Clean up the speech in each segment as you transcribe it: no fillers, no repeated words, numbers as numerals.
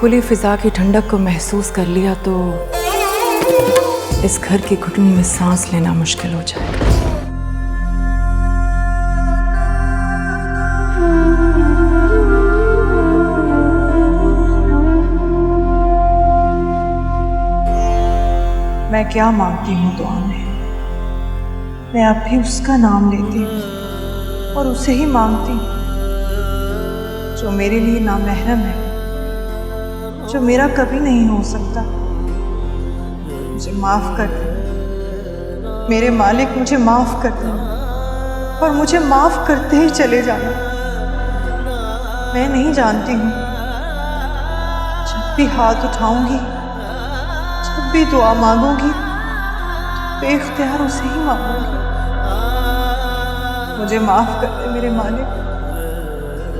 खुली फिजा की ठंडक को महसूस कर लिया तो इस घर की घुटन में सांस लेना मुश्किल हो जाएगा। मैं क्या मांगती हूँ दुआ में, मैं अब भी उसका नाम लेती हूँ और उसे ही मांगती हूँ जो मेरे लिए नामहरम है, जो मेरा कभी नहीं हो सकता। मुझे माफ कर दे मेरे मालिक, मुझे माफ कर दे और मुझे माफ करते ही चले जाना। मैं नहीं जानती हूँ, जब भी हाथ उठाऊंगी, जब भी दुआ मांगूंगी, बेख्तियार उसे ही मांगूंगी। मुझे माफ कर दे मेरे मालिक,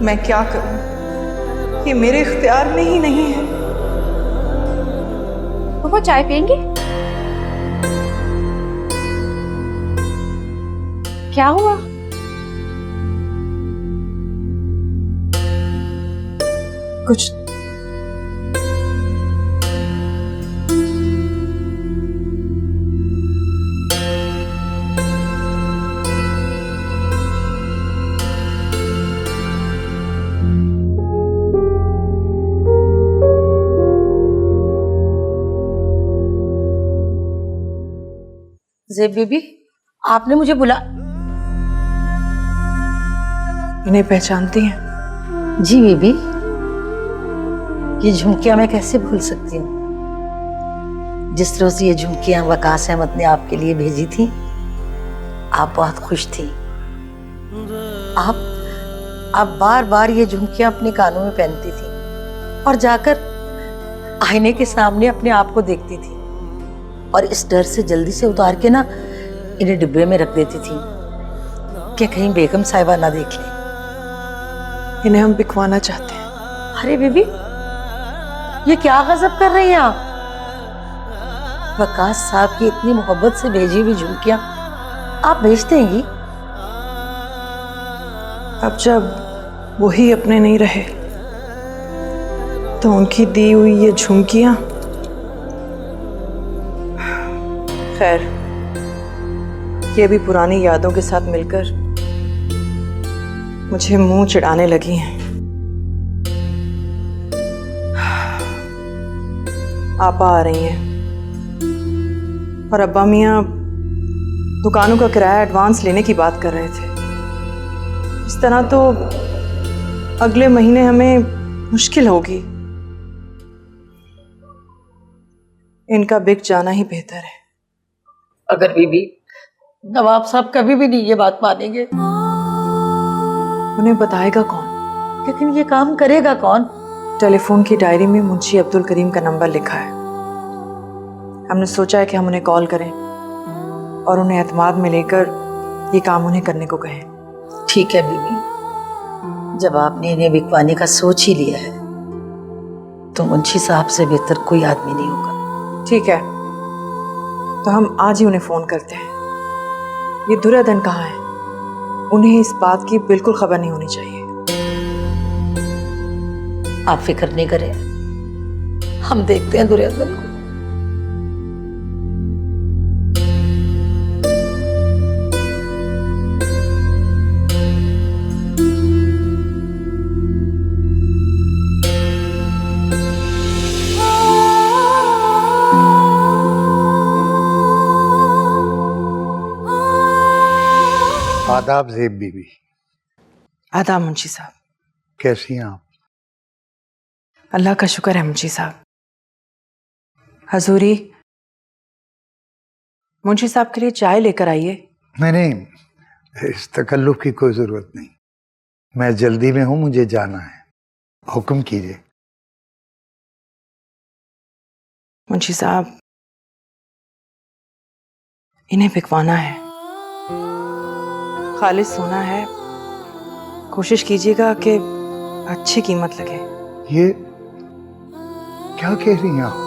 मैं क्या करूं, ये मेरे इख्तियार में ही नहीं है। तो वो चाय पियेंगे? क्या हुआ? कुछ ज़ेब बीबी, आपने मुझे बुला। इन्हें पहचानती हैं? जी बीबी, ये झुमकियां मैं कैसे भूल सकती हूँ। जिस रोज ये झुमकियां वकास अहमद ने आपके लिए भेजी थी, आप बहुत खुश थी। आप बार बार ये झुमकियां अपने कानों में पहनती थी और जाकर आईने के सामने अपने आप को देखती थी और इस डर से जल्दी से उतार के ना इन्हें डिब्बे में रख देती थी कि कहीं बेगम साहिबा ना देख ले। इन्हें हम बिकवाना चाहते हैं। अरे बीबी, ये क्या गजब कर रही हैं आप? वकास साहब की इतनी मोहब्बत से भेजी हुई झुमकियां आप भेज देंगी? अब जब वही अपने नहीं रहे तो उनकी दी हुई ये झुमकियां, खैर ये भी पुरानी यादों के साथ मिलकर मुझे मुंह चिढ़ाने लगी हैं। आपा आ रही हैं और अब्बा मियाँ दुकानों का किराया एडवांस लेने की बात कर रहे थे। इस तरह तो अगले महीने हमें मुश्किल होगी। इनका बिक जाना ही बेहतर है। अगर बीबी नवाब साहब कभी भी नहीं ये बात मानेंगे, उन्हें बताएगा कौन? लेकिन ये काम करेगा कौन? टेलीफोन की डायरी में मुंशी अब्दुल करीम का नंबर लिखा है। हमने सोचा है कि हम उन्हें कॉल करें और उन्हें एतमाद में लेकर ये काम उन्हें करने को कहें। ठीक है बीबी, जब आपने इन्हें बिकवाने का सोच ही लिया है तो मुंशी साहब से बेहतर कोई आदमी नहीं होगा। ठीक है, तो हम आज ही उन्हें फोन करते हैं। ये दुर्योधन कहाँ है? उन्हें इस बात की बिल्कुल खबर नहीं होनी चाहिए। आप फिक्र नहीं करें, हम देखते हैं दुर्योधन को। आदाब ज़ेब बीबी। आदाब मुंशी साहब। कैसी हैं आप? अल्लाह का शुक्र है मुंशी साहब। हजूरी, मुंशी साहब के लिए चाय लेकर आइए। नहीं, इस तकल्लुफ की कोई ज़रूरत नहीं। मैं जल्दी में हूँ, मुझे जाना है। हुक्म कीजिए। मुंशी साहब, इन्हें बिकवाना है। खालिस सोना है, कोशिश कीजिएगा कि अच्छी कीमत लगे। ये क्या कह रही हैं आप?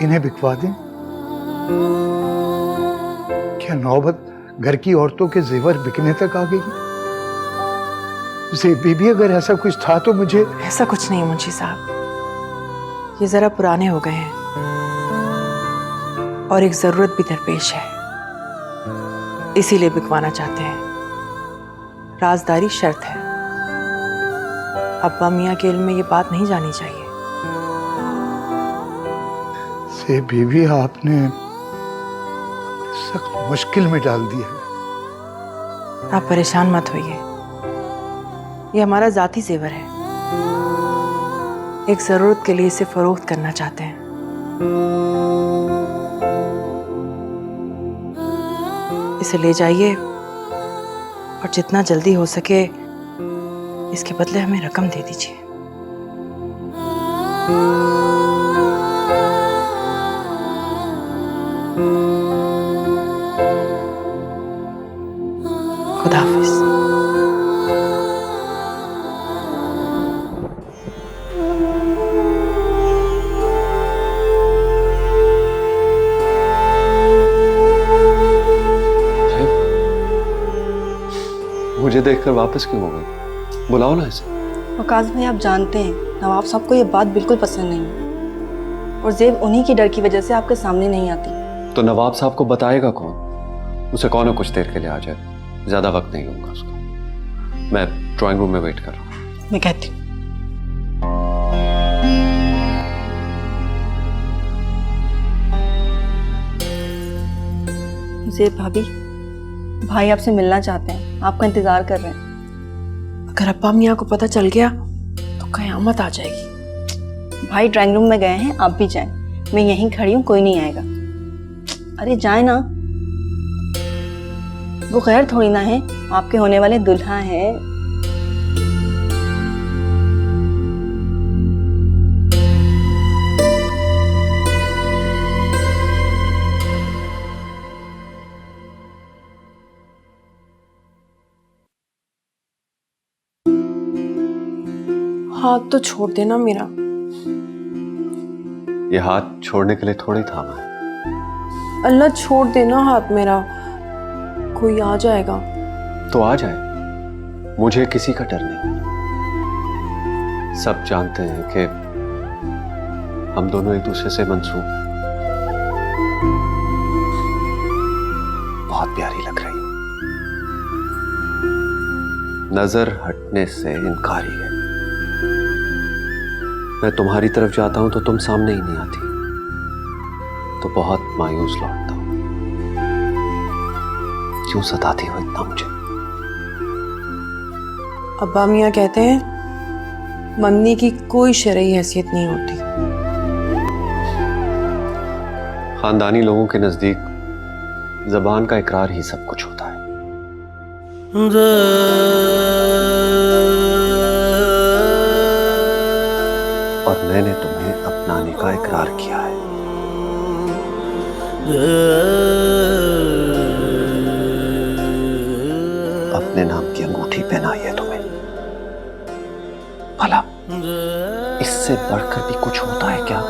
इन्हें बिकवा दें? क्या नौबत घर की औरतों के जेवर बिकने तक आ गई? ज़ेब बीबी, अगर ऐसा कुछ था तो मुझे। ऐसा कुछ नहीं मुंशी साहब, ये जरा पुराने हो गए हैं और एक जरूरत भी दरपेश है, इसीलिए बिकवाना चाहते हैं। राजदारी शर्त है। अब्बा मियाँ के इल्म में ये बात नहीं जानी चाहिए। ज़ेब बीबी, आपने सख्त मुश्किल में डाल दिया है। आप परेशान मत होइए, ये हमारा जाती जेवर है। एक जरूरत के लिए इसे फरोख्त करना चाहते हैं। इसे ले जाइए और जितना जल्दी हो सके इसके बदले हमें रकम दे दीजिए। खुदा हाफिज। मुझे देखकर वापस क्यों हो गई? बुलाओ ना इसे। वकास भाई, आप जानते हैं नवाब साहब को ये बात बिल्कुल पसंद नहीं है और ज़ेब उन्हीं की डर की वजह से आपके सामने नहीं आती। तो नवाब साहब को बताएगा कौन? उसे कौन है कुछ देर के लिए आ जाए, ज्यादा वक्त नहीं लूंगा उसका। मैं ड्राइंग रूम में वेट कर रहा हूँ। मैं कहती हूँ ज़ेब भाभी, भाई आपसे मिलना चाहते हैं, आपका इंतजार कर रहे हैं। अगर अब्बा मियाँ को पता चल गया तो कयामत आ जाएगी। भाई ड्राइंग रूम में गए हैं, आप भी जाएं। मैं यहीं खड़ी हूँ, कोई नहीं आएगा। अरे जाए ना, वो खैर थोड़ी ना है, आपके होने वाले दुल्हा हैं। हाथ तो छोड़ देना मेरा। ये हाथ छोड़ने के लिए थोड़ी थामा है। अल्लाह छोड़ देना हाथ मेरा, कोई आ जाएगा। तो आ जाए, मुझे किसी का डर नहीं। सब जानते हैं कि हम दोनों एक दूसरे से मंसूब हैं। बहुत प्यारी लग रही, नजर हटने से इनकारी है। मैं तुम्हारी तरफ जाता हूं तो तुम सामने ही नहीं आती, तो बहुत मायूस लौटता हूं। क्यों सताती हो इतना मुझे? अब्बा मियाँ कहते हैं मन्नी की कोई शरई हैसियत नहीं होती। खानदानी लोगों के नजदीक जबान का इकरार ही सब कुछ होता है। और मैंने तुम्हें अपनाने का इकरार किया है। अपने नाम की अंगूठी पहनाई है तुम्हें। भला इससे बढ़कर भी कुछ होता है क्या?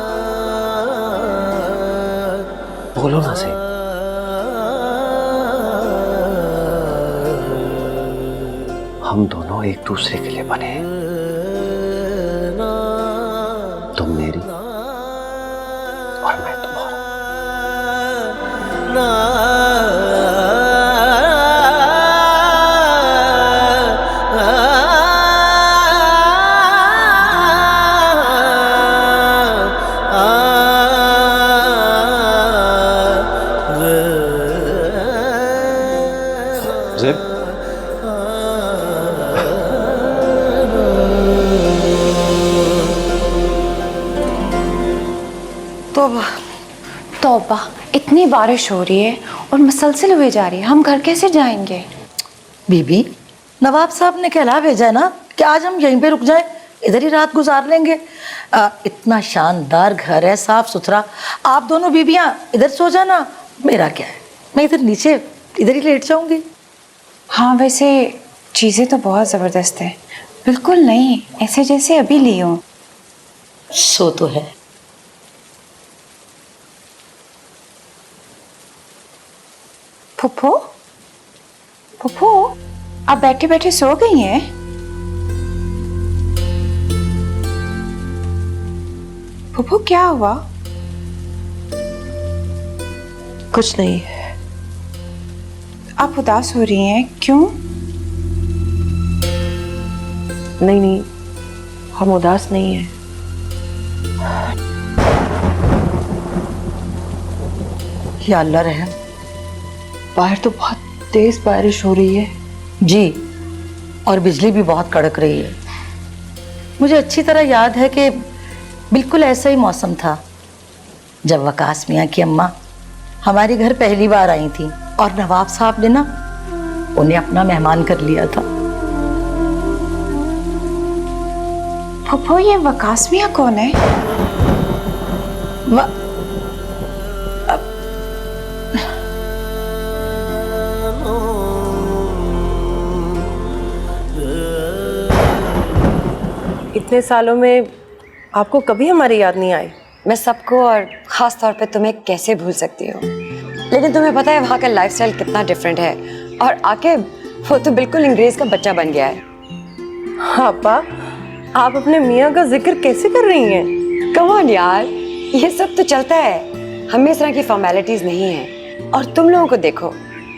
बोलो ना से। हम दोनों एक दूसरे के लिए बने हैं। तुम मेरी और मैं तुम्हारा। ज़ेब, तौबा, इतनी बारिश हो रही है और मुसलसल हुए जा रही है, हम घर कैसे जाएंगे? बीबी, नवाब साहब ने कहला भेजा है ना कि आज हम यहीं पे रुक जाएं, इधर ही रात गुजार लेंगे। इतना शानदार घर है, साफ सुथरा। आप दोनों बीबियां इधर सो जाना, मेरा क्या है, मैं इधर नीचे इधर ही लेट जाऊंगी। हाँ, वैसे चीज़ें तो बहुत ज़बरदस्त है, बिल्कुल नहीं ऐसे जैसे अभी ली हूँ। सो तो है। फुप्पो, फुप्पो, आप बैठे बैठे सो गई हैं? फूफू क्या हुआ? कुछ नहीं। आप उदास हो रही हैं, क्यों? नहीं नहीं, हम उदास नहीं हैं। या अल्लाह रहम। बाहर तो बहुत तेज बारिश हो रही है। जी, और बिजली भी बहुत कड़क रही है। मुझे अच्छी तरह याद है कि बिल्कुल ऐसा ही मौसम था जब वकास मियाँ की अम्मा हमारे घर पहली बार आई थी और नवाब साहब ने ना उन्हें अपना मेहमान कर लिया था। फूफू, ये वकास मियाँ कौन है? इतने सालों में आपको कभी हमारी याद नहीं आई? मैं सबको और ख़ास तौर पे तुम्हें कैसे भूल सकती हूँ, लेकिन तुम्हें पता है वहाँ का लाइफस्टाइल कितना डिफरेंट है। और आके वो तो बिल्कुल अंग्रेज का बच्चा बन गया है। आपा, आप अपने मियाँ का जिक्र कैसे कर रही हैं? कम ऑन यार, ये सब तो चलता है, हमें इस तरह की फॉर्मेलिटीज नहीं है। और तुम लोगों को देखो,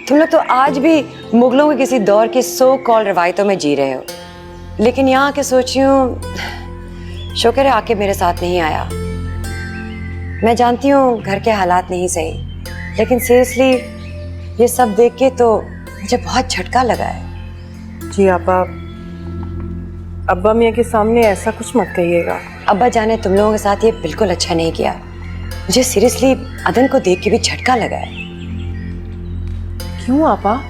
तुम लोग तो आज भी मुगलों के किसी दौर की सो कॉल्ड रवायतों में जी रहे हो। लेकिन यहाँ आके सोची हूँ, शुक्र है आके मेरे साथ नहीं आया। मैं जानती हूँ घर के हालात नहीं सही, लेकिन सीरियसली ये सब देख के तो मुझे बहुत झटका लगा है। जी आपा, अब्बा मियाँ के सामने ऐसा कुछ मत कहिएगा। अब्बा जाने तुम लोगों के साथ ये बिल्कुल अच्छा नहीं किया। मुझे सीरियसली अदन को देख के भी झटका लगा है। क्यों आपा?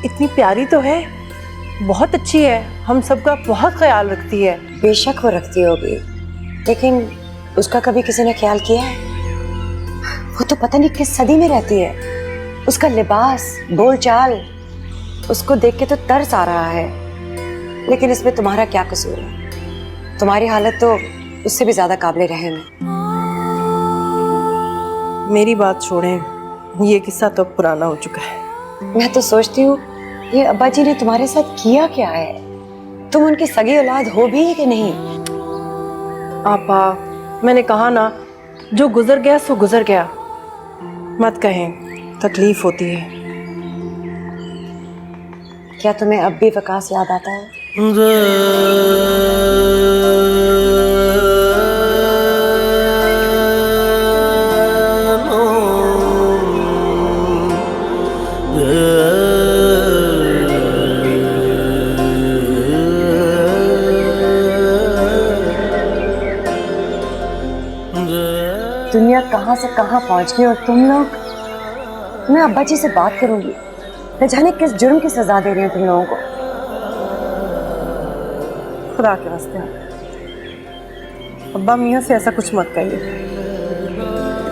इतनी प्यारी तो है, बहुत अच्छी है, हम सबका बहुत ख्याल रखती है। बेशक वो रखती होगी, लेकिन उसका कभी किसी ने ख्याल किया है? वो तो पता नहीं किस सदी में रहती है। उसका लिबास, बोलचाल, उसको देख के तो तरस आ रहा है। लेकिन इसमें तुम्हारा क्या कसूर है? तुम्हारी हालत तो उससे भी ज्यादा काबिल रहम है। मेरी बात छोड़ें, ये किस्सा तो अब पुराना हो चुका है। मैं तो सोचती हूँ ये अब्बा जी ने तुम्हारे साथ किया क्या है? तुम उनकी सगी औलाद हो भी कि नहीं? आपा, मैंने कहा ना, जो गुजर गया सो गुजर गया। मत कहें, तकलीफ होती है। क्या तुम्हें अब भी वकास याद आता है? दुनिया कहाँ से कहाँ पहुँच गई और तुम लोग। मैं अब्बा जी से बात करूंगी, न जाने किस जुर्म की सजा दे रही हूँ तुम लोगों को। खुदा के वास्ते अब्बा मियाँ से ऐसा कुछ मत कहिए।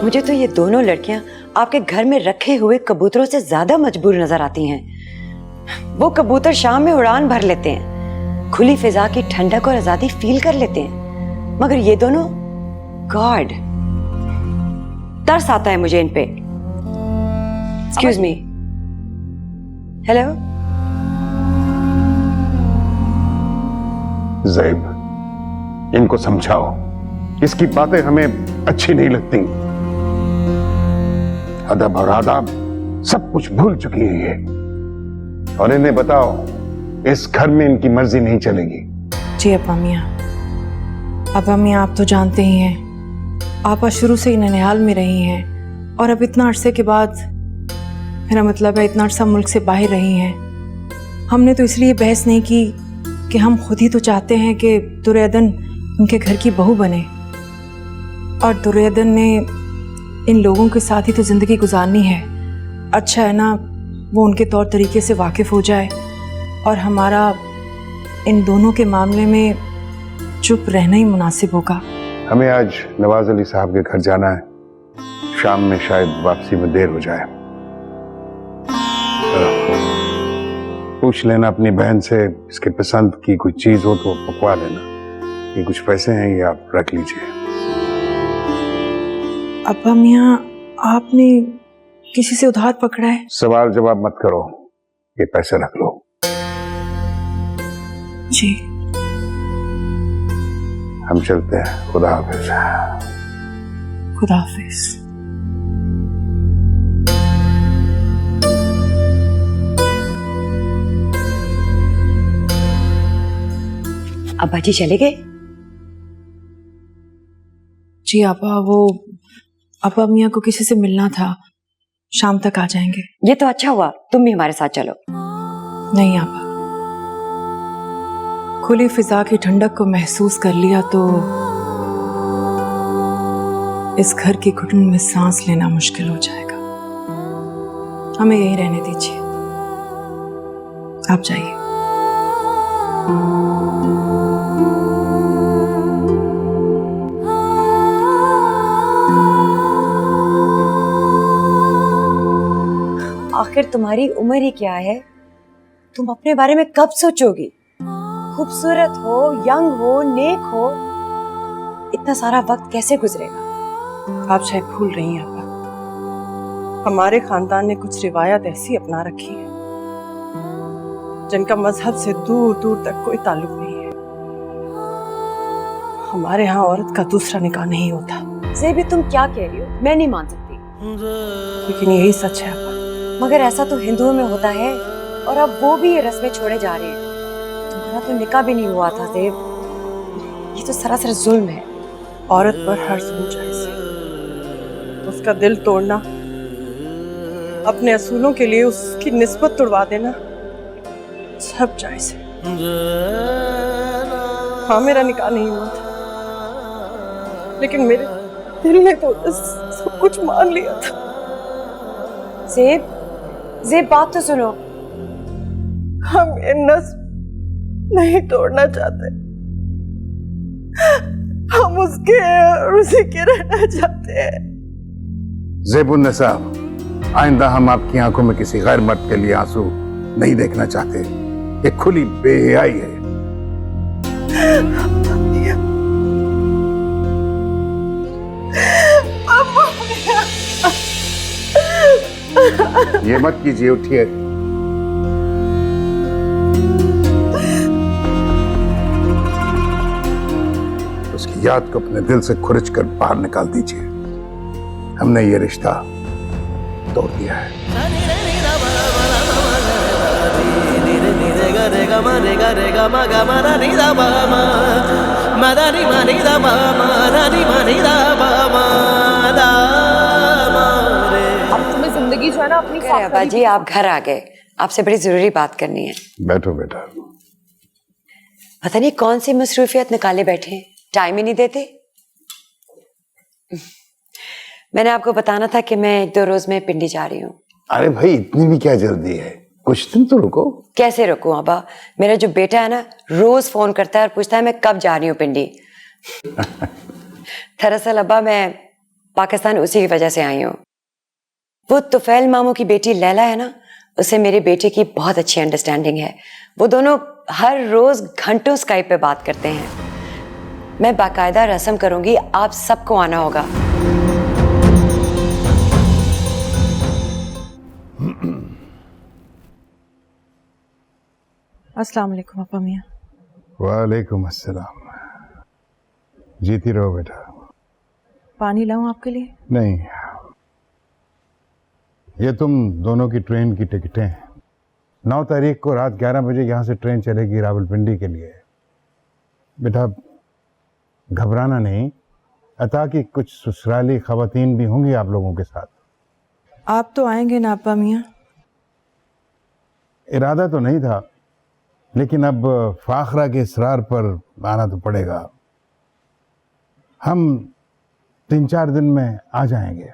मुझे तो ये दोनों लड़कियां आपके घर में रखे हुए कबूतरों से ज्यादा मजबूर नजर आती हैं। वो कबूतर शाम में उड़ान भर लेते हैं, खुली फिजा की ठंडक और आजादी फील कर लेते हैं, मगर ये दोनों, गॉड, तरस आता है मुझे इन पे। Excuse me, hello. ज़ैब, इनको समझाओ, इसकी बातें हमें अच्छी नहीं लगती। अदब और आदाब सब कुछ भूल चुकी है ये। और इन्हें बताओ, इस घर में इनकी मर्जी नहीं चलेगी। जी अब्बा मियाँ, आप तो जानते ही हैं, आपा शुरू से ही ननिहाल में रही हैं और अब इतना अरसे के बाद, मेरा मतलब है इतना अरसा मुल्क से बाहर रही हैं। हमने तो इसलिए बहस नहीं की कि हम खुद ही तो चाहते हैं कि दुर्योधन उनके घर की बहू बने, और दुर्योधन ने इन लोगों के साथ ही तो ज़िंदगी गुजारनी है। अच्छा है ना, वो उनके तौर तरीके से वाकिफ़ हो जाए और हमारा इन दोनों के मामले में चुप रहना ही मुनासिब होगा। हमें आज नवाज अली साहब के घर जाना है, शाम में शायद वापसी में देर हो जाए। पूछ लेना अपनी बहन से, इसके पसंद की कोई चीज हो तो पकवा लेना। ये कुछ पैसे हैं, ये आप रख लीजिए। अब्बा मियाँ, आपने किसी से उधार पकड़ा है? सवाल जवाब मत करो, ये पैसे रख लो। जी। हम चलते हैं, खुदा हाफिज। खुदा हाफिज। अब्बा जी चले गए? जी आपा, वो आपा मियाँ को किसी से मिलना था, शाम तक आ जाएंगे। ये तो अच्छा हुआ, तुम भी हमारे साथ चलो। नहीं आपा, खुली फिजा की ठंडक को महसूस कर लिया तो इस घर की घुटन में सांस लेना मुश्किल हो जाएगा। हमें यहीं रहने दीजिए, आप जाइए। आखिर तुम्हारी उम्र ही क्या है? तुम अपने बारे में कब सोचोगी? खूबसूरत हो, यंग हो, नेक हो, इतना सारा वक्त कैसे गुजरेगा? आप शायद भूल रही हैं आपा, हमारे खानदान ने कुछ रिवायत ऐसी अपना रखी है जिनका मजहब से दूर दूर तक कोई ताल्लुक नहीं है। हमारे यहाँ औरत का दूसरा निकाह नहीं होता। ज़ेबी, तुम क्या कह रही हो? मैं नहीं मान सकती। लेकिन यही सच है आपा। मगर ऐसा तो हिंदुओं में होता है, और अब वो भी ये रस्में छोड़े जा रहे हैं। तुम्हारा तो निकाह भी नहीं हुआ था ज़ेब, ये तो सरासर जुल्म है। औरत पर हर जुल्म जायज़ है। उसका दिल तोड़ना, अपने असूलों के लिए उसकी निस्बत तुड़वा देना, सब जायज़ है। हाँ, मेरा निकाह नहीं हुआ था, लेकिन मेरे दिल ने तो सब कुछ मान लिया था। ज़ेब, ज़ेब बात तो सुनो। हम ये नस्ब नहीं तोड़ना चाहते, हम उसके और उसी के रहना चाहते हैं। ज़ेबुन्निसा, आइंदा हम आपकी आंखों में किसी गैर मर्द के लिए आंसू नहीं देखना चाहते। ये खुली बेहयाई है। ये मत कीजिए, उठिए। उसकी याद को अपने दिल से खुरच कर बाहर निकाल दीजिए। हमने ये रिश्ता तोड़ दिया है। अब तुम्हें जिंदगी जो है ना अपनी अरे अब्बा जी, आप घर आ गए, आपसे बड़ी जरूरी बात करनी है। बैठो बेटा। पता नहीं कौन सी मसरूफियत निकाले बैठे हैं, टाइम ही नहीं देते। मैंने आपको बताना था कि मैं 1-2 रोज में पिंडी जा रही हूँ। अरे भाई, इतनी भी क्या जल्दी है? कुछ दिन तो रुको। कैसे रुकूं अब्बा? मेरा जो बेटा है ना, रोज फोन करता है और पूछता है मैं कब जा रही हूँ पिंडी। दरअसल अब्बा, मैं पाकिस्तान उसी की वजह से आई हूँ। वो तुफैल मामू की बेटी लैला है ना, उससे मेरे बेटे की बहुत अच्छी अंडरस्टैंडिंग है। वो दोनों हर रोज घंटों स्काइप पे बात करते हैं। मैं बाकायदा रस्म करूंगी, आप सबको आना होगा। अस्सलाम वालेकुम अपा मियाँ। वालेकुम अस्सलाम। जीती रहो बेटा। पानी लाऊं आपके लिए? नहीं, ये तुम दोनों की ट्रेन की टिकटें हैं। 9 तारीख को रात 11 बजे यहाँ से ट्रेन चलेगी रावलपिंडी के लिए। बेटा, घबराना नहीं। अता की कुछ ससुराली खवातीन भी होंगी आप लोगों के साथ। आप तो आएंगे ना अपा मियाँ? इरादा तो नहीं था, लेकिन अब फाखरा के इसरार पर आना तो पड़ेगा। हम 3-4 दिन में आ जाएंगे।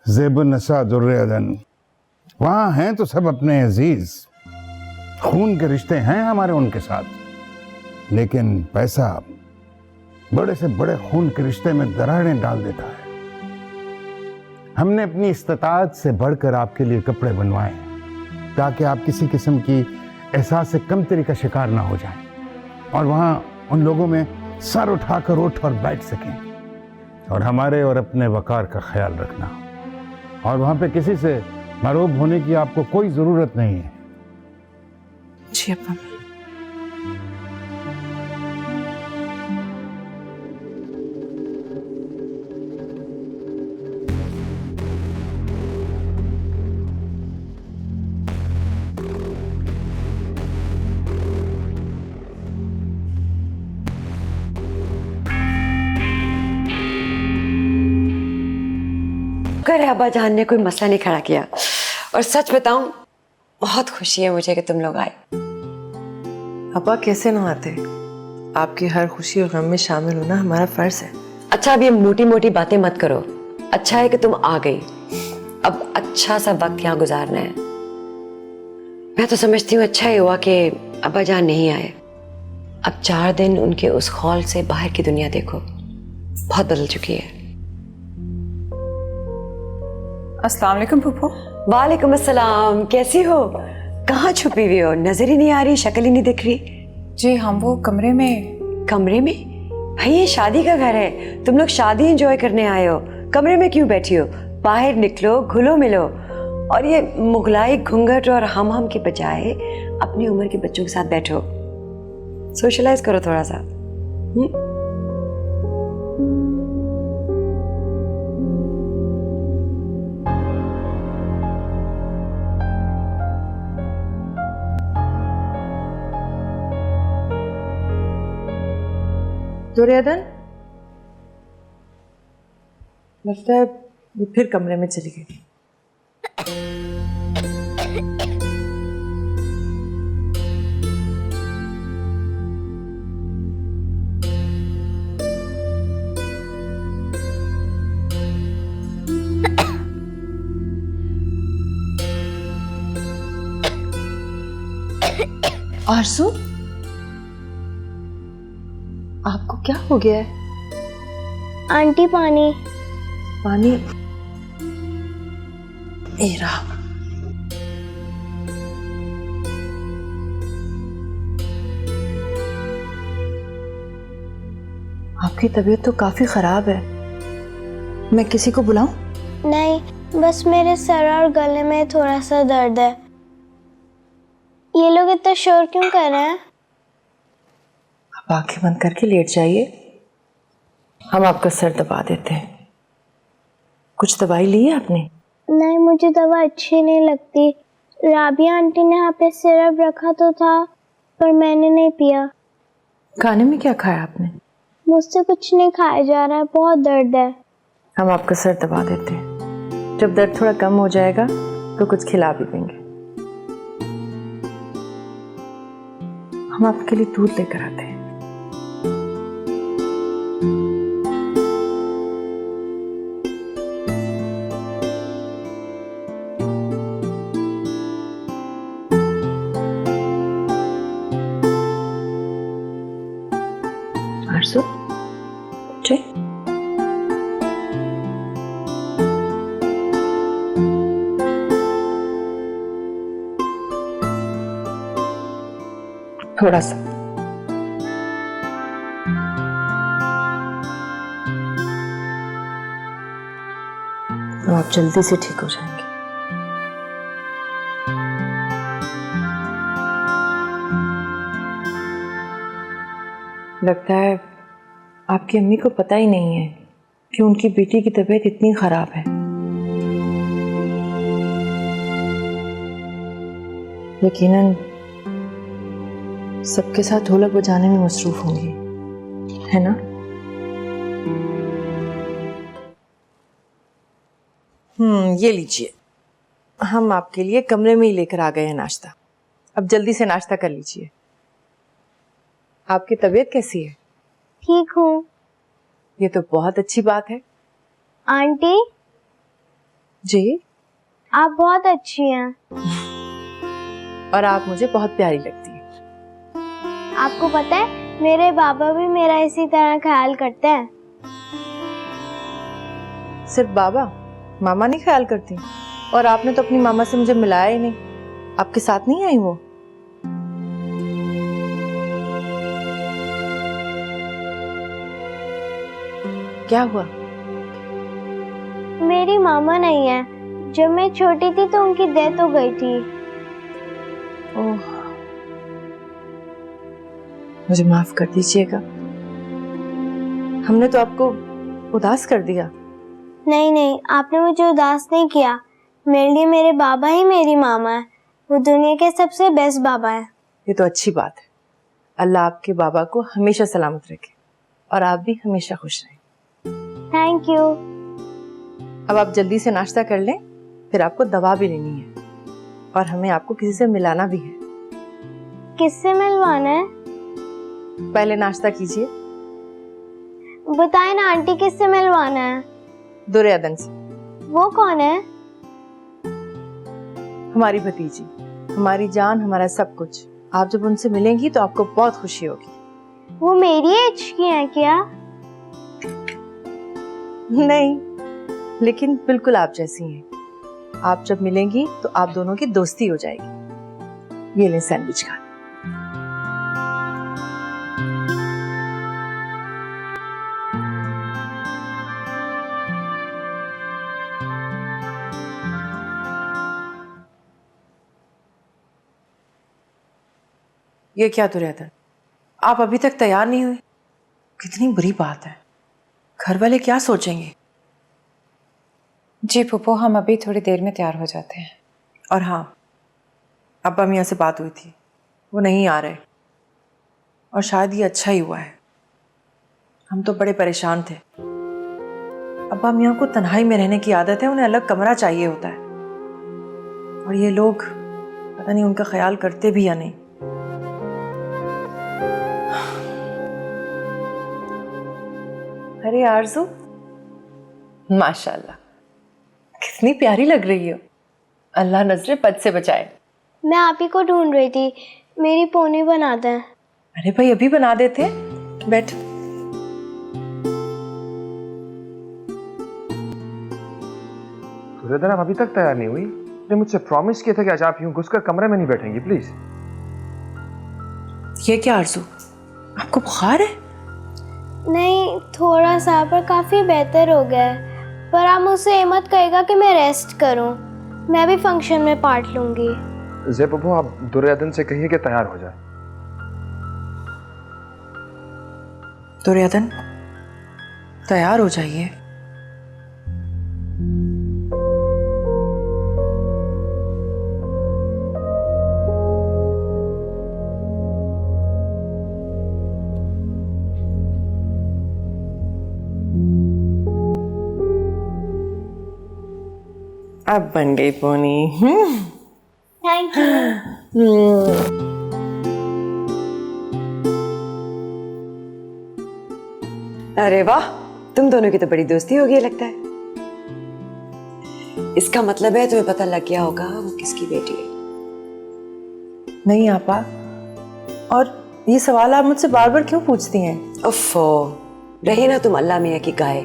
ज़ेबुन्निसा दुर्रे अदन, वहाँ हैं तो सब अपने अजीज, खून के रिश्ते हैं हमारे उनके साथ। लेकिन पैसा बड़े से बड़े खून के रिश्ते में दरारें डाल देता है। हमने अपनी इस्ताअत से बढ़कर आपके लिए कपड़े बनवाए हैं, ताकि आप किसी किस्म की एहसास से कमतरी का शिकार ना हो जाएं, और वहाँ उन लोगों में सर उठाकर उठ और बैठ सकें। और हमारे और अपने वकार का ख्याल रखना। और वहाँ पे किसी से मरूब होने की आपको कोई ज़रूरत नहीं है। जी अब्बा। कर अब्बा जान ने कोई मसला नहीं खड़ा किया। और सच बताऊं, बहुत खुशी है मुझे कि तुम लोग आए। अब्बा कैसे ना आते, आपकी हर खुशी और गम में शामिल होना हमारा फर्ज है। अच्छा अब ये मोटी मोटी बातें मत करो। अच्छा है कि तुम आ गई, अब अच्छा सा वक्त यहाँ गुजारना है। मैं तो समझती हूँ अच्छा ही हुआ कि अब्बा जान नहीं आए। अब 4 दिन उनके उस खौल से बाहर की दुनिया देखो, बहुत बदल चुकी है। अस्सलाम वालेकुम फूफो। वालेकुम अस्सलाम, कैसी हो? कहाँ छुपी हुई हो? नजर ही नहीं आ रही, शक्ल ही नहीं दिख रही। जी हम वो कमरे में। कमरे में? भाई ये शादी का घर है, तुम लोग शादी एंजॉय करने आए हो, कमरे में क्यों बैठी हो? बाहर निकलो, घुलो मिलो। और ये मुगलाई घूंघट और हम के बजाय अपनी उम्र के बच्चों के साथ बैठो, सोशलाइज करो थोड़ा सा। दुर्योधन, लगता है वो फिर कमरे में चली गई। आरज़ू, आपको क्या हो गया है? आंटी पानी। पानी? ए रहा। आपकी तबीयत तो काफी खराब है, मैं किसी को बुलाऊं? नहीं, बस मेरे सर और गले में थोड़ा सा दर्द है। ये लोग इतना शोर क्यों कर रहे हैं? आप आंखें बंद करके लेट जाइए, हम आपका सर दबा देते हैं। कुछ दवाई ली है आपने? नहीं, मुझे दवा अच्छी नहीं लगती। राबिया आंटी ने यहाँ पे सिरप रखा तो था, पर मैंने नहीं पिया। खाने में क्या खाया आपने? मुझसे कुछ नहीं खाया जा रहा है, बहुत दर्द है। हम आपका सर दबा देते हैं, जब दर्द थोड़ा कम हो जाएगा तो कुछ खिला भी देंगे। हम आपके लिए दूध लेकर आते हैं। आरज़ू, जी थोड़ा सा। तो आप जल्दी से ठीक हो जाएंगे। लगता है आपकी अम्मी को पता ही नहीं है कि उनकी बेटी की तबीयत इतनी खराब है। यकीनन सबके साथ ढोलक बजाने में मसरूफ होंगी, है ना? ये लीजिए, हम आपके लिए कमरे में ही लेकर आ गए हैं नाश्ता। अब जल्दी से नाश्ता कर लीजिए। आपकी तबीयत कैसी है? ठीक हूँ। ये तो बहुत अच्छी बात है। आंटी जी, आप बहुत अच्छी हैं। और आप मुझे बहुत प्यारी लगती हैं। आपको पता है मेरे बाबा भी मेरा इसी तरह ख्याल करते हैं। सिर्फ बाबा, मामा नहीं ख्याल करती? और आपने तो अपनी मामा से मुझे मिलाया ही नहीं, आपके साथ नहीं आई वो? क्या हुआ? मेरी मामा नहीं है, जब मैं छोटी थी तो उनकी डेथ हो गई थी। ओह, मुझे माफ कर दीजिएगा, हमने तो आपको उदास कर दिया। नहीं नहीं, आपने मुझे उदास नहीं किया। मेरे लिए मेरे बाबा ही मेरी मामा है। वो दुनिया के सबसे बेस्ट बाबा है। ये तो अच्छी बात है। अल्लाह आपके बाबा को हमेशा सलामत रखे और आप भी हमेशा खुश रहें। Thank you. अब आप जल्दी से नाश्ता कर लें, फिर आपको दवा भी लेनी है और हमें आपको किसी से मिलाना भी है। किससे मिलवाना है? पहले नाश्ता कीजिए। बताए ना आंटी, किससे मिलवाना है? दुर्योधन से। वो कौन है? हमारी भतीजी, हमारी जान, हमारा सब कुछ। आप जब उनसे मिलेंगी तो आपको बहुत खुशी होगी। वो मेरी एज की है क्या? नहीं, लेकिन बिल्कुल आप जैसी हैं। आप जब मिलेंगी तो आप दोनों की दोस्ती हो जाएगी। ये लें सैंडविच खा। ये क्या दुर्योधन, आप अभी तक तैयार नहीं हुए? कितनी बुरी बात है। घर वाले क्या सोचेंगे? जी पुप्पो, हम अभी थोड़ी देर में तैयार हो जाते हैं। और हाँ, अब्बा मियाँ से बात हुई थी, वो नहीं आ रहे और शायद ये अच्छा ही हुआ है। हम तो बड़े परेशान थे। अब्बा मियाँ को तन्हाई में रहने की आदत है, उन्हें अलग कमरा चाहिए होता है। और ये लोग पता नहीं उनका ख्याल करते भी या नहीं। अरे आरज़ू, माशाल्लाह, कितनी प्यारी लग रही हो। अल्लाह नजरे बद से बचाए। मैं आप ही को ढूंढ रही थी, मेरी पोनी बना दें। अरे भाई, अभी बना देते हैं, बैठ। दुर्योधन, आप अभी तक तैयार नहीं हुई? आपने मुझसे प्रॉमिस किया था कि आज आप यूं घुसकर कमरे में नहीं बैठेंगी, प्लीज। ये क्या आरज़ू, आपको बुखार है? नहीं, थोड़ा सा, पर काफी बेहतर हो गया है। पर आप मुझसे ये मत कहेगा कि मैं रेस्ट करूं। मैं भी फंक्शन में पार्ट लूंगी। ज़ेब अब्बू, आप दुर्योधन से कहिए कि तैयार हो जाए। दुर्योधन, तैयार हो जाइए। अब बन गई पोनी। Thank you. अरे वाह, तुम दोनों की तो बड़ी दोस्ती हो गई लगता है। इसका मतलब है तुम्हें पता लग गया होगा वो किसकी बेटी है। नहीं आपा, और ये सवाल आप मुझसे बार बार क्यों पूछती हैं? उफ़ो, रही ना तुम अल्लाह मियाँ की गाय।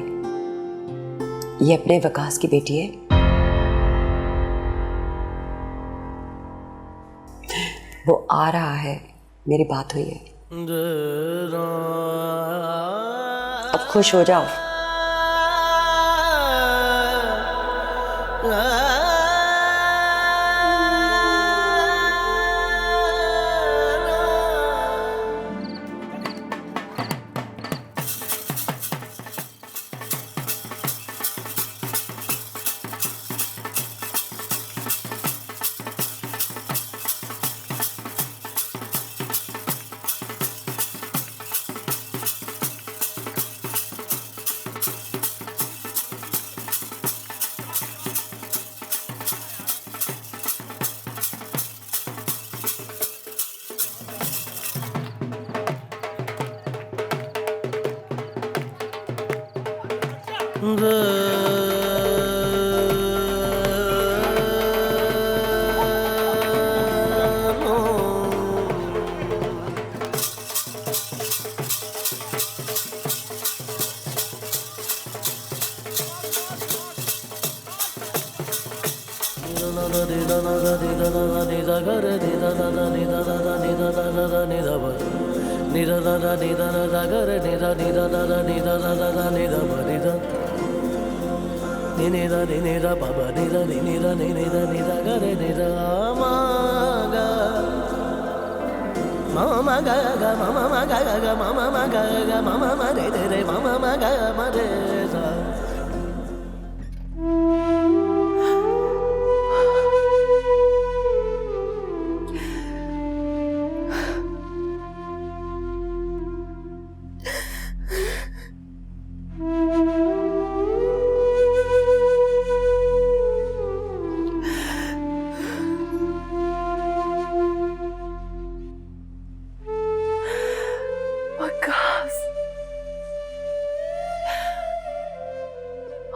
ये अपने वकास की बेटी है। वो आ रहा है, मेरी बात हुई है। अब खुश हो जाओ।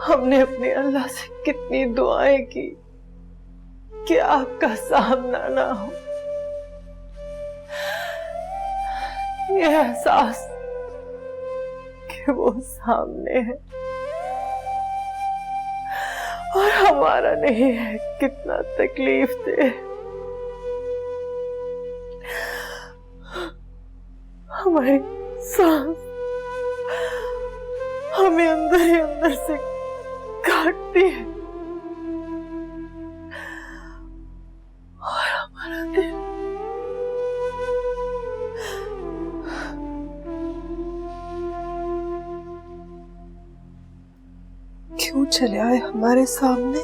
हमने अपने अल्लाह से कितनी दुआएं की कि आपका सामना ना हो। ये एहसास कि वो सामने है और हमारा नहीं है, कितना तकलीफ दे। हमारी सांस हमें अंदर ही अंदर से काटती है और हमारा दिल क्यों चले आए हमारे सामने?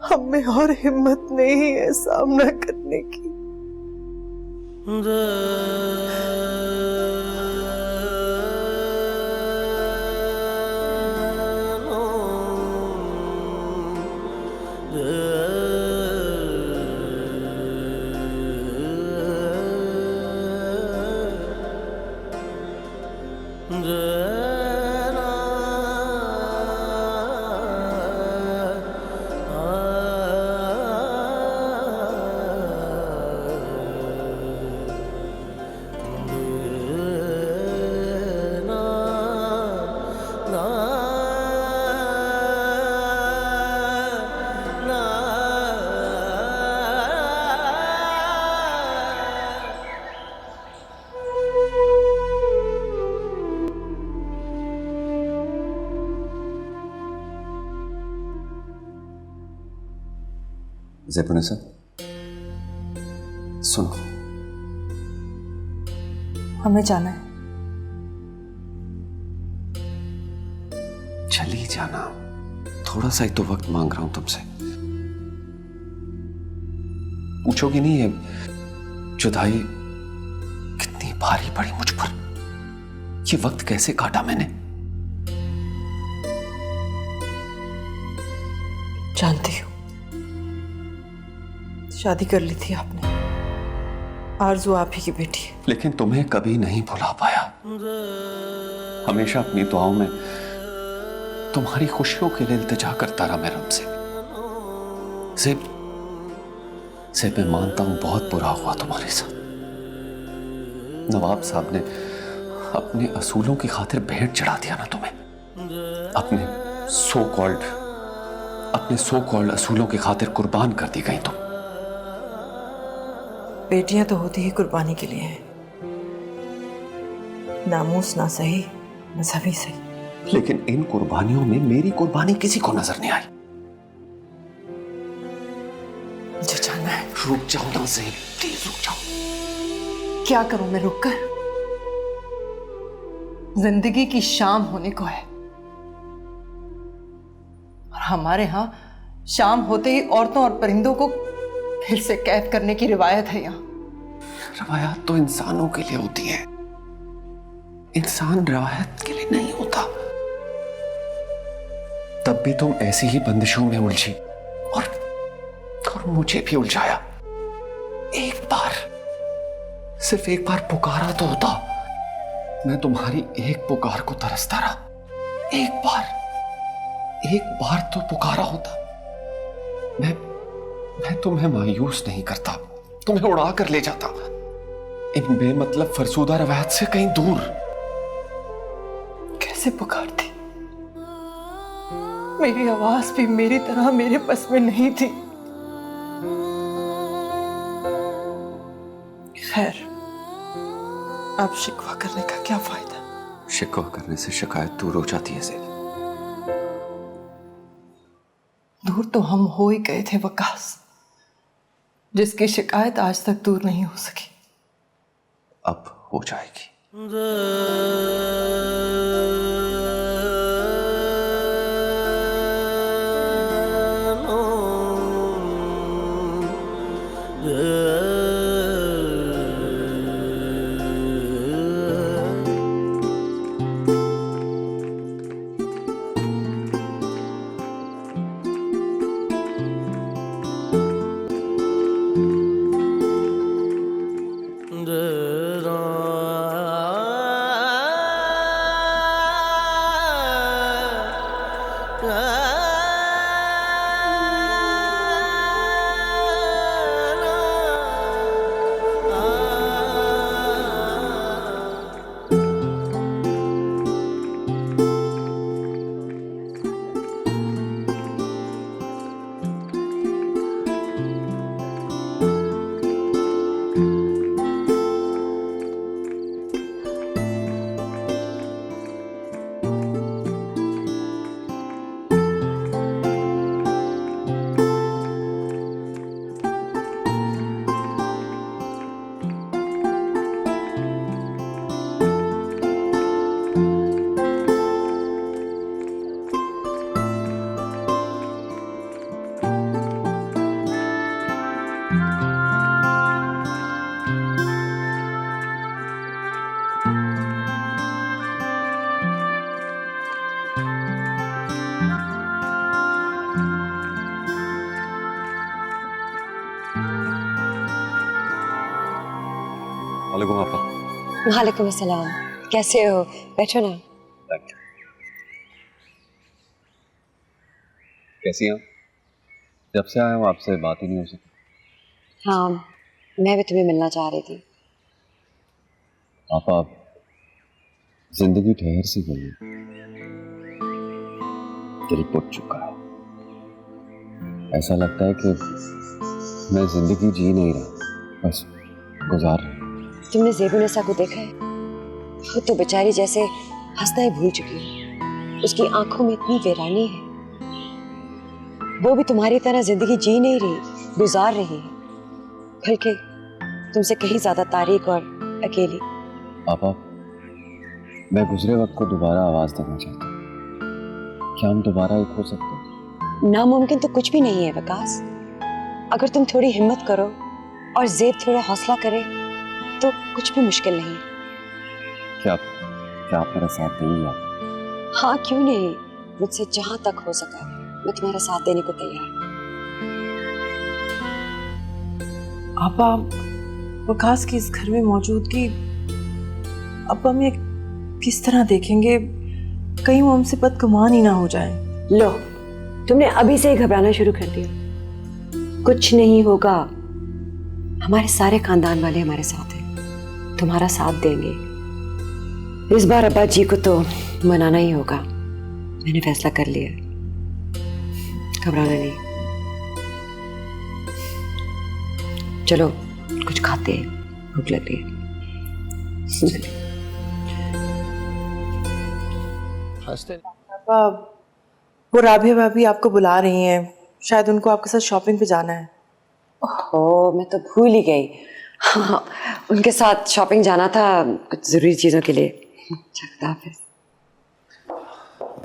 हम में और हिम्मत नहीं है सामना करने की। ज़ैबुन्निसा, सुनो, हमें जाना है। चली जाना, थोड़ा सा ही तो वक्त मांग रहा हूं तुमसे। पूछोगी नहीं है जुदाई कितनी भारी पड़ी मुझ पर, ये वक्त कैसे काटा मैंने? जानती हूँ, शादी कर ली थी आपने, आरज़ू आप ही की बेटी है। लेकिन तुम्हें कभी नहीं भुला पाया। हमेशा अपनी दुआओं में तुम्हारी खुशियों के लिए इल्तिजा करता रहा मैं रब से। ज़ैब, मैं मानता हूं बहुत बुरा हुआ तुम्हारे साथ। नवाब साहब ने अपने असूलों की खातिर भेंट चढ़ा दिया ना तुम्हें। अपने सो कॉल्ड असूलों की खातिर कुर्बान कर दी गई तुम। बेटियां तो होती ही कुर्बानी के लिए हैं, नामूस ना सही, मजहबी सही। लेकिन इन कुर्बानियों में मेरी कुर्बानी किसी को नजर नहीं आई। मुझे जाना है। रुक जाओ ना ज़ैब, प्लीज रुक जाओ। क्या करूं मैं रुक कर? जिंदगी की शाम होने को है और हमारे यहां शाम होते ही औरतों और परिंदों को फिर से कैद करने की रिवायत है। यहाँ रवायत तो इंसानों के लिए होती है, इंसान रवायत के लिए नहीं होता। तब भी तुम ऐसी ही बंदिशों में उलझी और मुझे भी उलझाया। एक बार, सिर्फ एक बार पुकारा तो होता। मैं तुम्हारी एक पुकार को तरसता रहा। एक बार तो पुकारा होता। मैं तुम्हें मायूस नहीं करता, तुम्हें उड़ा कर ले जाता इन बेमतलब फरसूदा रवायत से कहीं दूर। कैसे पुकारती? मेरी आवाज भी मेरी तरह मेरे बस में नहीं थी। खैर, अब शिकवा करने का क्या फायदा? शिकवा करने से शिकायत दूर हो जाती है ज़ैब। दूर तो हम हो ही गए थे वकास, जिसकी शिकायत आज तक दूर नहीं हो सकी। अब हो जाएगी। वालेकुम आपा। वालेकुम अस्सलाम। कैसे हो? बैठो ना। कैसी हैं आप? जब से आया हूँ आपसे बात ही नहीं हो सकी। हाँ, मैं भी तुम्हें मिलना चाह रही थी। आपा, जिंदगी ठहर सी गई है, दिल टूट चुका है। ऐसा लगता है कि मैं जिंदगी जी नहीं रहा, बस गुजार रहा हूं। तुमने ज़ेबुन्निसा को देखा है? वो तो बेचारी जैसे हंसना ही भूल चुकी है। उसकी आंखों में इतनी वीरानी है। वो भी तुम्हारी तरह जिंदगी जी नहीं रही, गुजार रही है, बल्कि तुमसे कहीं ज्यादा तारीक और अकेली। पापा, मैं गुजरे वक्त को दोबारा आवाज देना चाहता हूँ। क्या हम दोबारा एक हो सकते हैं? नामुमकिन तो कुछ भी नहीं है विकास। अगर तुम थोड़ी हिम्मत करो और ज़ेब थोड़ा हौसला करे तो कुछ भी मुश्किल नहीं है। क्या आप मेरा साथ देंगी? हाँ, क्यों नहीं। मुझसे जहां तक हो सका मैं तुम्हारा साथ देने को तैयार हूँ। आपा, वकास की इस घर में मौजूदगी अब हम ये किस तरह देखेंगे? कहीं वो हमसे बदगुमान ही ना हो जाए। लो, तुमने अभी से ही घबराना शुरू कर दिया। कुछ नहीं होगा। हमारे सारे खानदान वाले हमारे साथ हैं, तुम्हारा साथ देंगे। इस बार अब्बा जी को तो मनाना ही होगा। मैंने फैसला कर लिया, घबराना नहीं। चलो कुछ खाते हैं, भूख लग रही है। पापा, वो राबिया भाभी आपको बुला रही हैं। शायद उनको आपके साथ शॉपिंग पे जाना है। ओह, मैं तो भूल ही गई। हाँ, उनके साथ शॉपिंग जाना था कुछ जरूरी चीजों के लिए।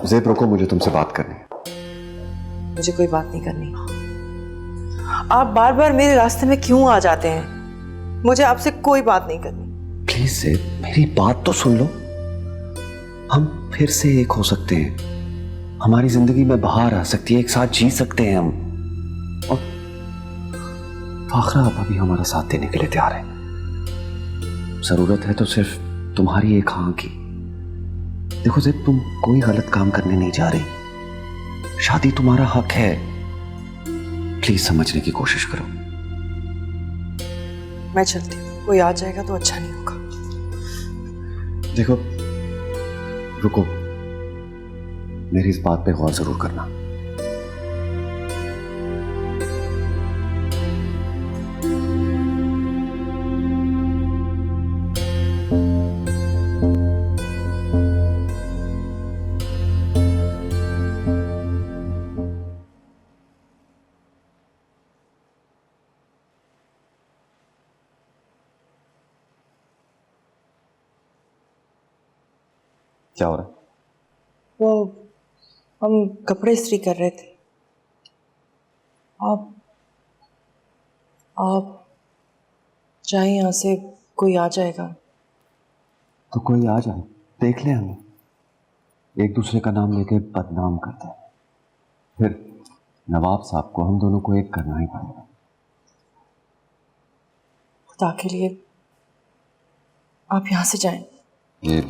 ज़ेब रुको, मुझे तुमसे बात करनी है। मुझे कोई बात नहीं करनी। आप बार बार मेरे रास्ते में क्यों आ जाते हैं? मुझे आपसे कोई बात नहीं करनी। प्लीज ज़ेब, मेरी बात तो सुन लो। हम फिर से एक हो सकते हैं। हमारी जिंदगी में बहार आ सकती है, एक साथ जी सकते हैं हम। और फाखरा आपा भी हमारा साथ देने के लिए तैयार है। जरूरत है तो सिर्फ तुम्हारी एक हाँ की। देखो ज़ेब, तुम कोई गलत काम करने नहीं जा रही। शादी तुम्हारा हक है। प्लीज समझने की कोशिश करो। मैं चलती हूँ, कोई आ जाएगा तो अच्छा नहीं होगा। देखो, रुको, मेरी इस बात पे गौर जरूर करना। क्या हो रहा है? वो हम कपड़े इस्त्री कर रहे थे। आप चाहे यहाँ से, कोई आ जाएगा। तो कोई आ जाए, देख ले। हमें एक दूसरे का नाम लेके बदनाम करते हैं, फिर नवाब साहब को हम दोनों को एक करना ही पड़ेगा। खुदा के लिए आप यहाँ से जाएं। ये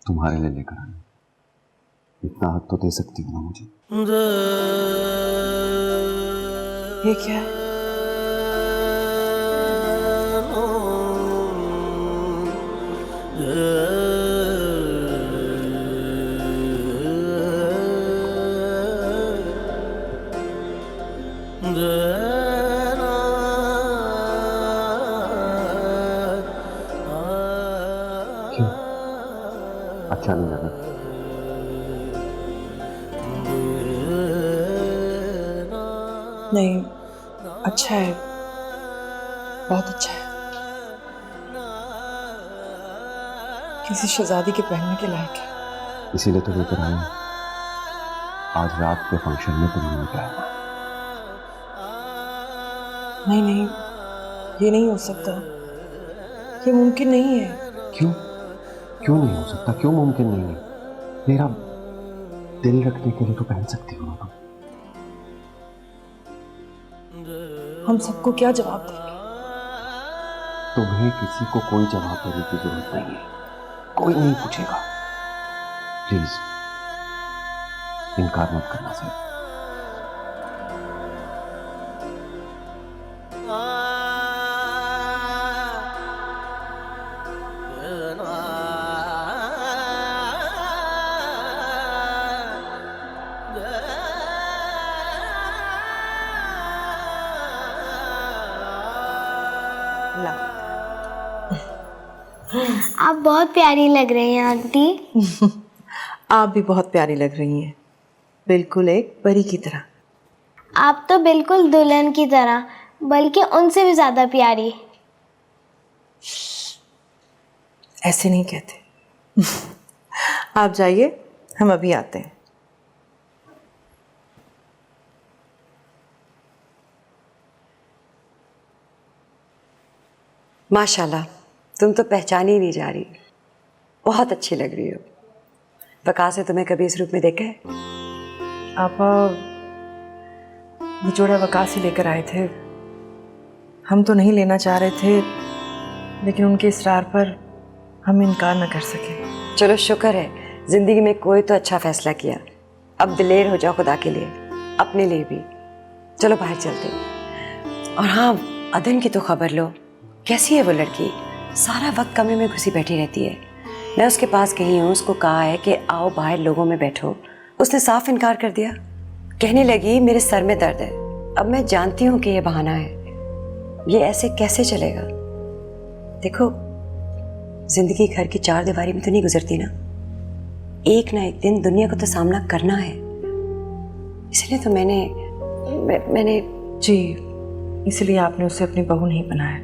तुम्हारे लिए लेकर आए, इतना हक तो दे सकती हो ना मुझे। ये क्या है? क्यों? अच्छा नहीं लगा? नहीं, अच्छा है, बहुत अच्छा है। किसी शहजादी के पहनने के लायक है। इसीलिए तो लेकर आया हूं। आज रात के फंक्शन में तुम्हें पहनना। नहीं नहीं, ये नहीं हो सकता, ये मुमकिन नहीं है। क्यों? क्यों नहीं हो सकता? क्यों मुमकिन नहीं है? मेरा दिल रखने के लिए तो पहन सकती हो ना तुम। हम सबको क्या जवाब देंगे? तुम्हें किसी को कोई जवाब देने की जरूरत नहीं है, कोई नहीं पूछेगा। प्लीज इनकार मत करना सर। आप बहुत प्यारी लग रही हैं आंटी। आप भी बहुत प्यारी लग रही हैं, बिल्कुल एक परी की तरह। आप तो बिल्कुल दुल्हन की तरह, बल्कि उनसे भी ज्यादा प्यारी। ऐसे नहीं कहते। आप जाइए, हम अभी आते हैं। माशाल्लाह, तुम तो पहचानी ही नहीं जा रही, बहुत अच्छी लग रही हो। वकास ने तुम्हें कभी इस रूप में देखा है? आपा, ये जोड़ा वकास ही लेकर आए थे। हम तो नहीं लेना चाह रहे थे, लेकिन उनके इसरार पर हम इनकार न कर सके। चलो शुक्र है, जिंदगी में कोई तो अच्छा फैसला किया। अब दिलेर हो जाओ खुदा के लिए, अपने लिए भी। चलो बाहर चलते हैं। और हाँ, अदन की तो खबर लो, कैसी है वो लड़की? सारा वक्त कमरे में घुसी बैठी रहती है। मैं उसके पास गई हूँ, उसको कहा है कि आओ बाहर लोगों में बैठो, उसने साफ इनकार कर दिया। कहने लगी मेरे सर में दर्द है। अब मैं जानती हूँ कि ये बहाना है, ये ऐसे कैसे चलेगा? देखो, जिंदगी घर की चार दीवारी में तो नहीं गुजरती ना, एक ना एक दिन दुनिया को तो सामना करना है। इसलिए तो मैंने जी, इसलिए आपने उसे अपनी बहू नहीं बनाया,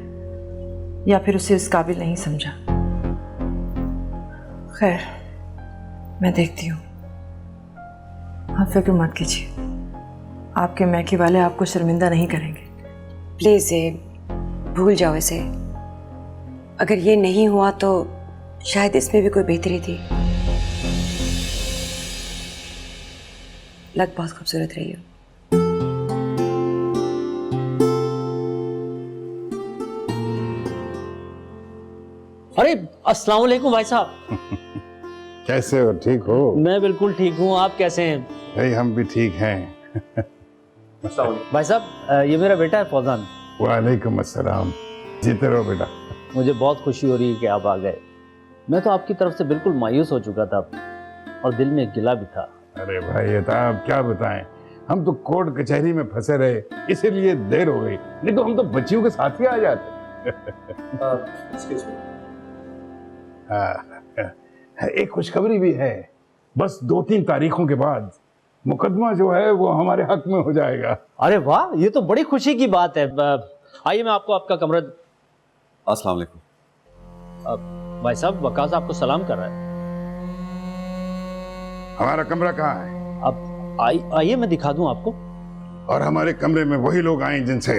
या फिर उसे इस काबिल नहीं समझा। खैर, मैं देखती हूँ, आप फिक्र मत कीजिए, आपके मैके वाले आपको शर्मिंदा नहीं करेंगे। प्लीज भूल जाओ इसे। अगर ये नहीं हुआ तो शायद इसमें भी कोई बेहतरी थी। लग बहुत खूबसूरत रही हो। अरे अस्सलाम वालेकुम भाई साहब। कैसे हो? ठीक हो? मैं बिल्कुल ठीक हूँ, आप कैसे हैं? भाई हम भी ठीक हैं। भाई साहब, ये मेरा बेटा है फौजान। वालेकुम अस्सलाम। जीते रहो बेटा। मुझे बहुत खुशी हो रही है कि आप आ गए। मैं तो आपकी तरफ से बिल्कुल मायूस हो चुका था और दिल में गिला भी था। अरे भाई ये आप क्या बताएं, हम तो कोर्ट कचहरी में फंसे रहे, इसीलिए देर हो गई, नहीं तो हम तो बच्चियों के साथ ही आ जाते। एक खुशखबरी भी है, बस 2-3 तारीखों के बाद मुकदमा जो है वो हमारे हक में हो जाएगा। अरे वाह, ये तो बड़ी खुशी की बात है। आइए मैं आपको आपका कमरा। अस्सलाम वालेकुम। भाई साहब, वकास आपको सलाम कर रहा है। हमारा कमरा कहाँ है? अब आइए मैं दिखा दूं आपको। और हमारे कमरे में वही लोग आए जिनसे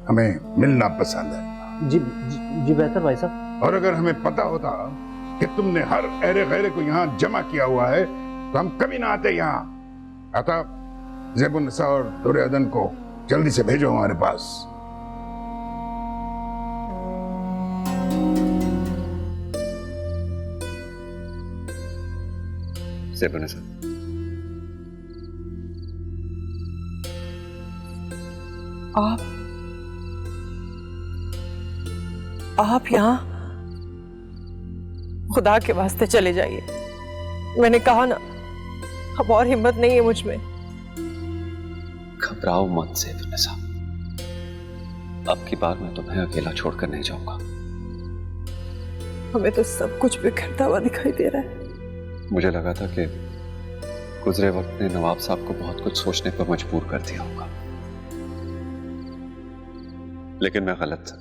हमें मिलना पसंद है। जी बेहतर भाई साहब। और अगर हमें पता होता कि तुमने हर अहरे गैरे को यहाँ जमा किया हुआ है तो हम कभी ना आते यहाँ। अतः ज़ेबुन्निसा और दुर्योधन को जल्दी से भेजो हमारे पास। ज़ेबुन्निसा, आप यहाँ? खुदा के वास्ते चले जाइए। मैंने कहा ना, अब और हिम्मत नहीं है मुझ में। घबराओ मत ज़ेबुन्निसा, अब की बार मैं तुम्हें अकेला छोड़कर नहीं जाऊंगा। हमें तो सब कुछ बिखरता हुआ दिखाई दे रहा है। मुझे लगा था कि गुजरे वक्त ने नवाब साहब को बहुत कुछ सोचने पर मजबूर कर दिया होगा, लेकिन मैं गलत था।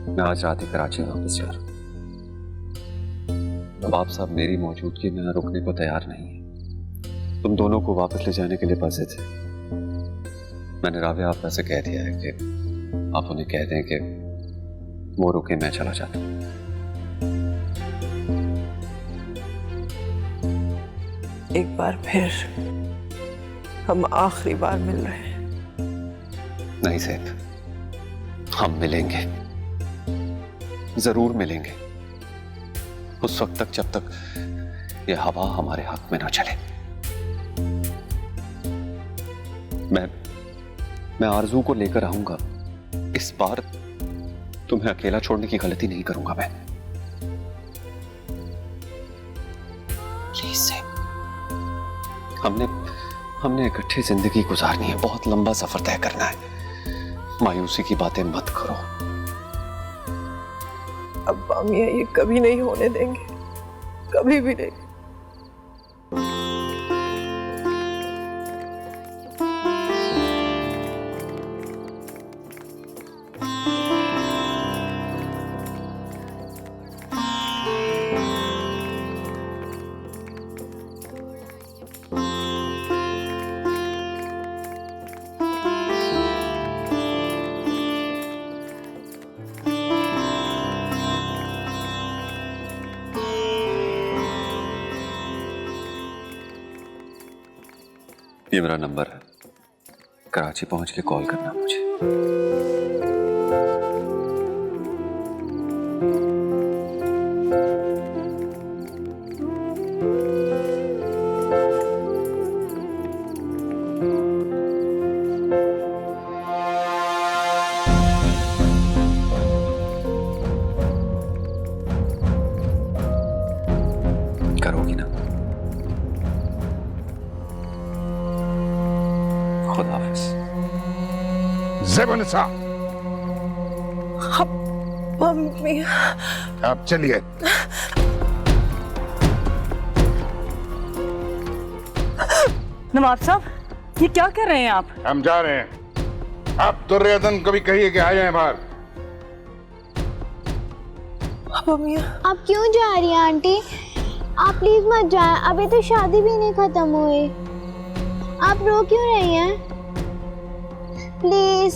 मैं आज रात ही कराची वापस जा रहा हूं। नवाब साहब मेरी मौजूदगी में रुकने को तैयार नहीं है। तुम दोनों को वापस ले जाने के लिए बसे थे। मैंने राबिया आप से कह दिया है कि आप उन्हें कह दें कि वो रुके, मैं चला जाता हूं। एक बार फिर हम आखिरी बार मिल रहे हैं। नहीं ज़ेब, हम मिलेंगे, जरूर मिलेंगे, उस वक्त तक जब तक ये हवा हमारे हक में ना चले। मैं आरजू को लेकर आऊंगा। इस बार तुम्हें अकेला छोड़ने की गलती नहीं करूंगा मैं। प्लीज ज़ेब, हमने इकट्ठे जिंदगी गुजारनी है, बहुत लंबा सफर तय करना है। मायूसी की बातें मत करो। अब्बा मियां ये कभी नहीं होने देंगे, कभी भी नहीं। ये मेरा नंबर है, कराची पहुंच के कॉल करना मुझे। करोगी ना? खुदा हाफिज़। ज़ेबुन्निसा, मम्मी, आप चलिए। नवाब साहब, ये क्या कर रहे हैं आप? हम जा रहे हैं। आप दुर्योधन को भी कहिए कि आ जाए बाहर। आप क्यों जा रही हैं आंटी? आप प्लीज मत जाएं, अभी तो शादी भी नहीं खत्म हुई। आप रो क्यों रही हैं? प्लीज।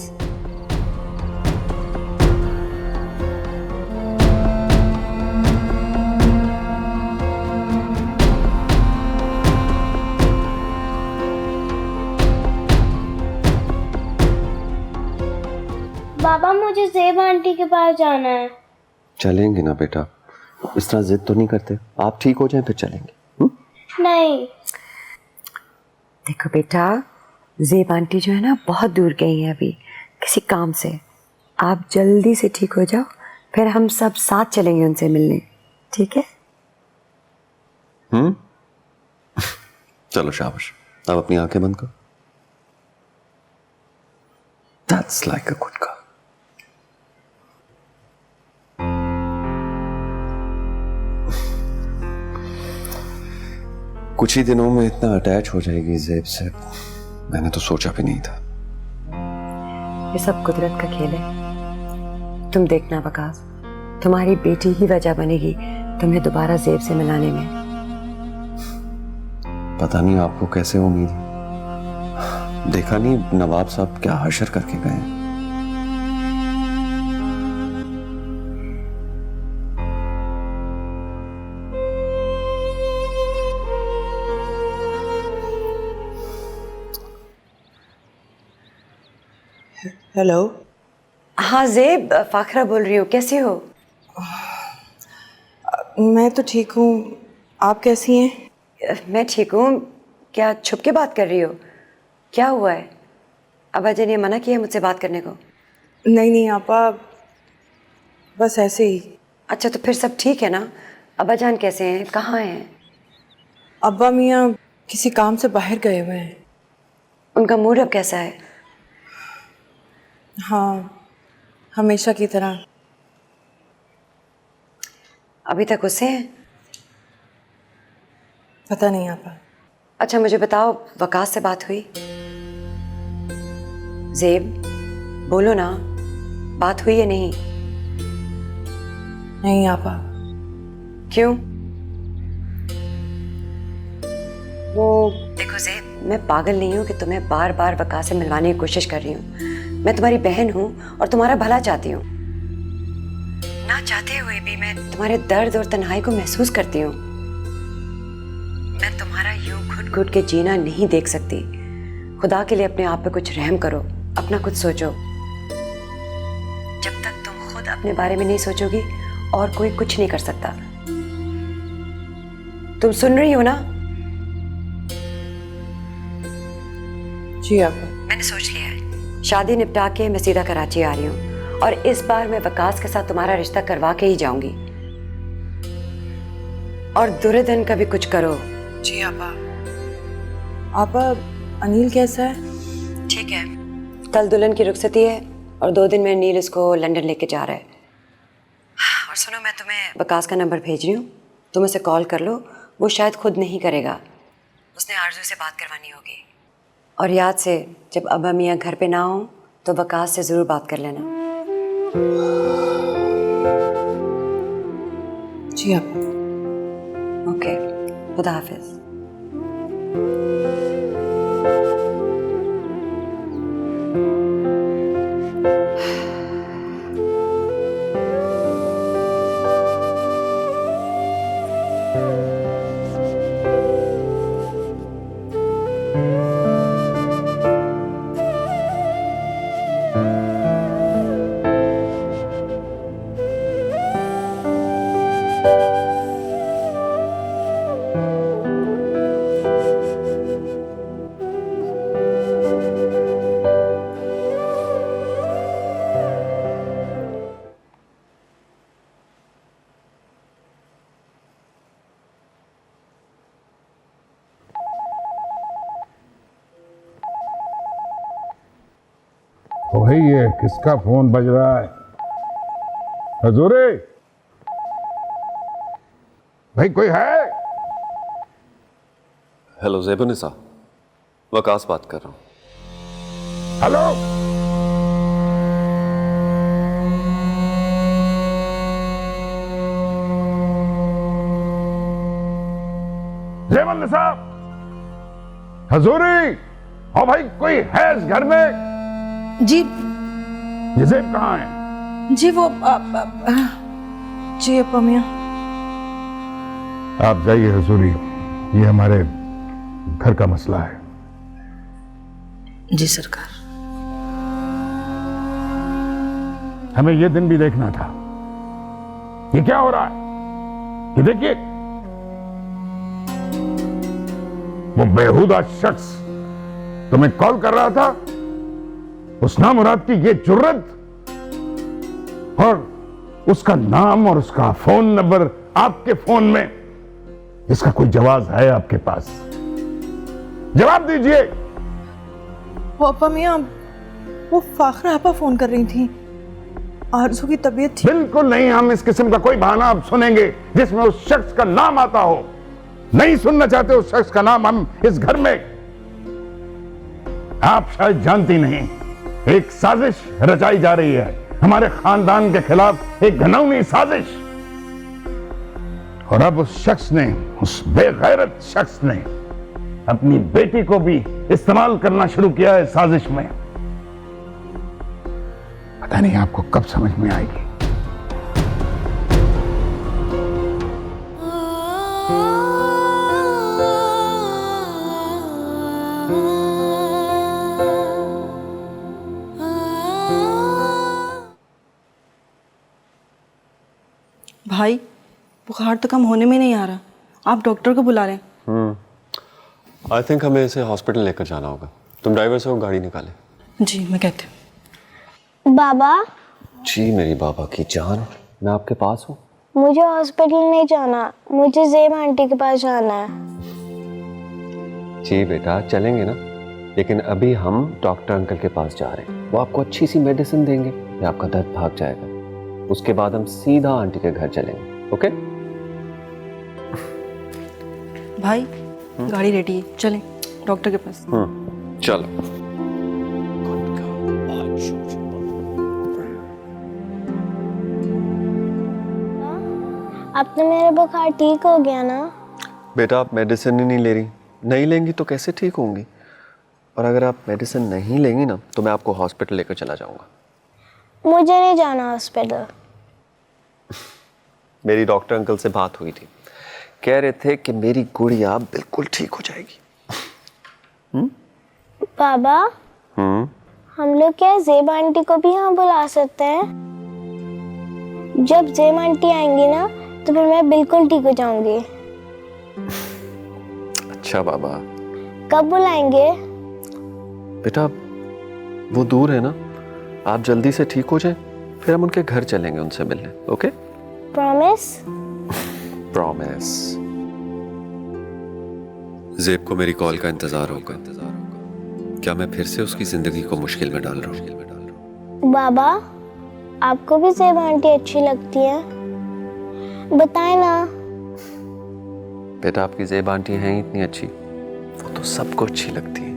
बाबा, मुझे ज़ेब आंटी के पास जाना है। चलेंगे ना बेटा, इस तरह जिद तो नहीं करते। आप ठीक हो जाएं फिर चलेंगे। नहीं। देखो बेटा, ज़ेब आंटी जो है ना बहुत दूर गई है अभी किसी काम से। आप जल्दी से ठीक हो जाओ, फिर हम सब साथ चलेंगे उनसे मिलने, ठीक है? चलो शाबाश, अब अपनी आंखें बंद करो। That's like a good girl. कुछ ही दिनों में इतना अटैच हो जाएगी ज़ेब से, मैंने तो सोचा भी नहीं था। ये सब कुदरत का खेल है। तुम देखना वकास, तुम्हारी बेटी ही वजह बनेगी तुम्हें दोबारा ज़ेब से मिलाने में। पता नहीं आपको कैसे उम्मीद है। देखा नहीं नवाब साहब क्या हशर करके गए। हेलो। हाँ ज़ेब, फाखरा बोल रही हूँ, कैसी हो? मैं तो ठीक हूँ, आप कैसी हैं? मैं ठीक हूँ। क्या छुप के बात कर रही हो? क्या हुआ है? अब्बा जी ने मना किया मुझसे बात करने को? नहीं आपा, बस ऐसे ही। अच्छा तो फिर सब ठीक है ना? अब्बा जान कैसे हैं, कहाँ हैं? अब्बा मियाँ किसी काम से बाहर गए हुए हैं। उनका मूड अब कैसा है? हाँ, हमेशा की तरह। अभी तक उससे हैं? पता नहीं आपा। अच्छा मुझे बताओ, वकास से बात हुई? ज़ेब बोलो ना, बात हुई या नहीं? नहीं आपा। क्यों? वो देखो ज़ेब, मैं पागल नहीं हूँ कि तुम्हें बार बार वकास से मिलवाने की कोशिश कर रही हूँ। मैं तुम्हारी बहन हूँ और तुम्हारा भला चाहती हूँ। ना चाहते हुए भी मैं तुम्हारे दर्द और तन्हाई को महसूस करती हूँ। मैं तुम्हारा यूं घुट घुट के जीना नहीं देख सकती। खुदा के लिए अपने आप पे कुछ रहम करो, अपना कुछ सोचो। जब तक तुम खुद अपने बारे में नहीं सोचोगी और कोई कुछ नहीं कर सकता। तुम सुन रही हो ना? जी आपा। मैंने सोच लिया है, शादी निपटा के मैं सीधा कराची आ रही हूँ और इस बार मैं वकास के साथ तुम्हारा रिश्ता करवा के ही जाऊंगी। और दुर्योधन का भी कुछ करो। जी आपा। आपा, अनिल कैसा है? ठीक है, कल दुल्हन की रुखसती है और 2 दिन में अनिल इसको लंदन लेके जा रहा है। और सुनो, मैं तुम्हें वकास का नंबर भेज रही हूँ, तुम उसे कॉल कर लो। वो शायद खुद नहीं करेगा, उसने आरजू से बात करवानी होगी। और याद से जब अब्बा मियाँ घर पे ना हो तो वकास से ज़रूर बात कर लेना। जी आपा। ओके, खुदा हाफिज़। तो भाई ये किसका फोन बज रहा है? हजूरे भाई, कोई है? हेलो ज़ेबुनिसा, वकास बात कर रहा हूँ। हेलो, ज़ेबुनिसा, हजूरी, ओ भाई कोई है इस घर में? जी। ये ज़ेब कहाँ है? जी वो जी अपा मियाँ। आप जाइए हजूरी, ये हमारे घर का मसला है। जी सरकार। हमें ये दिन भी देखना था। ये क्या हो रहा है? ये देखिए, वो बेहुदा शख्स तुम्हें कॉल कर रहा था, उस नामुराद की ये जुर्रत, और उसका नाम और उसका फोन नंबर आपके फोन में। इसका कोई जवाब है आपके पास? जवाब दीजिए। वो अपा मियाँ, वो फाखरा आपा फोन कर रही थी, आरज़ू की तबीयत ठीक। बिल्कुल नहीं, हम इस किस्म का कोई बहाना आप सुनेंगे जिसमें उस शख्स का नाम आता हो। नहीं सुनना चाहते उस शख्स का नाम हम इस घर में। आप शायद जानती नहीं, एक साजिश रचाई जा रही है हमारे खानदान के खिलाफ, एक घिनौनी साजिश। और अब उस शख्स ने, उस बेगैरत शख्स ने अपनी बेटी को भी इस्तेमाल करना शुरू किया है साजिश में। पता नहीं आपको कब समझ में आएगी। भाई बुखार तो कम होने में नहीं आ रहा, आप डॉक्टर को बुला रहे हैं। आई थिंक हमें इसे हॉस्पिटल लेकर जाना होगा। तुम ड्राइवर से वो गाड़ी निकाले। जी मैं कहती हूँ। बाबा जी मेरी बाबा की जान, मैं आपके पास हूँ। मुझे हॉस्पिटल नहीं जाना, मुझे ज़ेब आंटी के पास जाना है। जी बेटा चलेंगे ना, लेकिन अभी हम डॉक्टर अंकल के पास जा रहे हैं। वो आपको अच्छी सी मेडिसिन देंगे, फिर आपका दर्द भाग जाएगा। उसके बाद हम सीधा आंटी के घर चलेंगे। ओके भाई गाड़ी रेडी है, चलें डॉक्टर के पास। चलो। अब तो मेरा बुखार ठीक हो गया ना? बेटा आप मेडिसिन ही नहीं ले रही, नहीं लेंगी तो कैसे ठीक होंगी? और अगर आप मेडिसिन नहीं लेंगी ना तो मैं आपको हॉस्पिटल लेकर चला जाऊंगा। मुझे नहीं जाना हॉस्पिटल। मेरी डॉक्टर अंकल से बात हुई थी, कह रहे थे कि मेरी गुड़िया बिल्कुल ठीक हो जाएगी। बाबा हम लोग क्या ज़ेब आंटी को भी यहाँ बुला सकते हैं? जब ज़ेब आंटी आएंगी ना तो फिर मैं बिल्कुल ठीक हो जाऊंगी। अच्छा बाबा। कब बुलाएंगे? बेटा वो दूर है ना, आप जल्दी से ठीक हो जाए फिर हम उनके घर चलेंगे उनसे मिलने। Okay promise? प्रॉमिस। ज़ेब को मेरी कॉल का इंतजार होगा। क्या मैं फिर से उसकी जिंदगी को मुश्किल में डाल रहा हूँ? बाबा आपको भी ज़ेब आंटी अच्छी लगती है? बताए ना। बेटा आपकी ज़ेब आंटी हैं इतनी अच्छी, वो तो सबको अच्छी लगती है।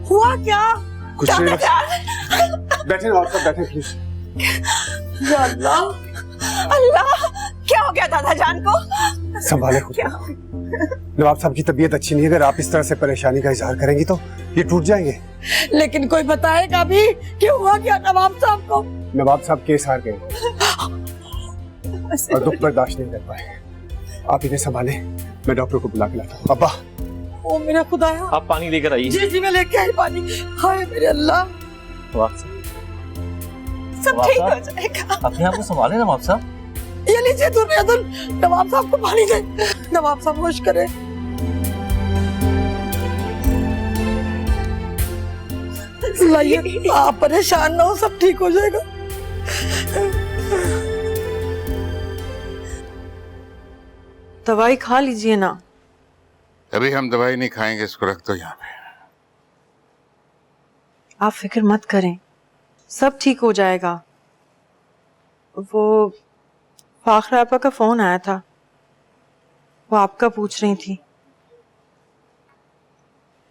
हुआ क्या? कुछ नहीं बैठे नवाब साहब, बैठे प्लीज। या अल्लाह, अल्लाह क्या हो गया दादा जान को? संभाले खुद। नवाब साहब की तबीयत अच्छी नहीं है, अगर आप इस तरह से परेशानी का इजहार करेंगी तो ये टूट जाएंगे। लेकिन कोई बताएगा भी कि हुआ क्या नवाब साहब को? नवाब साहब केस हार गए और दुख बर्दाश्त नहीं कर पाए। आप इन्हें संभाले, मैं डॉक्टर को बुला के लाता हूँ। अब्बा ओ मेरा खुदाया, आप पानी लेकर आइए। जी जी मैं लेके आई पानी। हाय मेरे अल्लाह, सब ठीक हो जाएगा। अपने आप को संभाले नवाब साहब। ये लीजिए दुनियादुल, नवाब साहब को पानी दे, नवाब साहब होश करे। लाइए, आप परेशान ना हो, सब ठीक हो जाएगा। दवाई खा लीजिए ना। अभी हम दवाई नहीं खाएंगे, इसको रख दो यहाँ पे। आप फिक्र मत करें, सब ठीक हो जाएगा। वो फाखरा आपा का फोन आया था, वो आपका पूछ रही थी,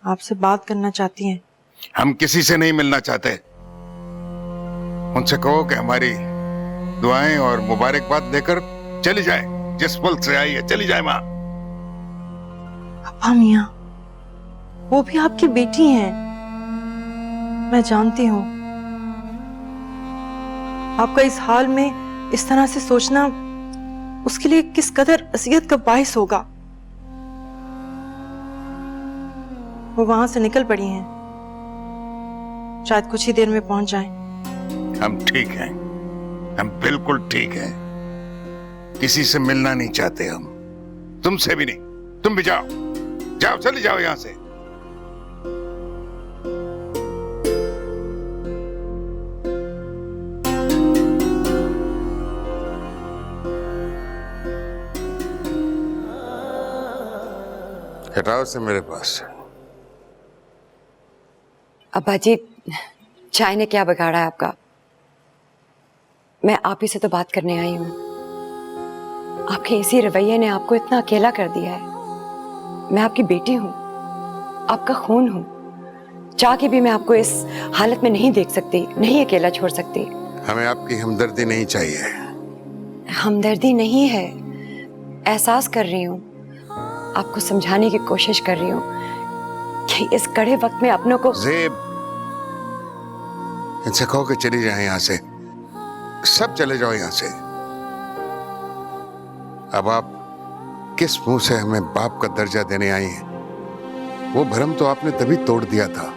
आपसे बात करना चाहती हैं। हम किसी से नहीं मिलना चाहते। उनसे कहो कि हमारी दुआएं और मुबारकबाद देकर चली जाए। जिस मुल्क से आई है चली जाए माँ। अब्बा मियाँ, वो भी आपकी बेटी हैं, मैं जानती हूँ। आपका इस हाल में इस तरह से सोचना उसके लिए किस कदर असियत का बाइस होगा। वो वहां से निकल पड़ी हैं, शायद कुछ ही देर में पहुंच जाएं। हम ठीक हैं, हम बिल्कुल ठीक हैं। किसी से मिलना नहीं चाहते हम, तुमसे भी नहीं। तुम भी जाओ, जाओ, चले जाओ यहां से। हटाओ से मेरे पास से। अब्बा जी, चाय ने क्या बिगाड़ा है आपका? मैं आप ही से तो बात करने आई हूँ। आपके इसी रवैये ने आपको इतना अकेला कर दिया है। मैं आपकी बेटी हूँ, आपका खून हूँ। चाह के भी मैं आपको इस हालत में नहीं देख सकती, नहीं अकेला छोड़ सकती। हमें आपकी हमदर्दी नहीं चाहिए। हमदर्दी नहीं है, एहसास कर रही हूँ, आपको समझाने की कोशिश कर रही हूँ कि इस कड़े वक्त में अपनों को। ज़ेब, इनसे कहो कि चली जाए यहाँ से, सब चले जाओ यहाँ से। अब आप किस मुंह से हमें बाप का दर्जा देने आई हैं? वो भरम तो आपने तभी तोड़ दिया था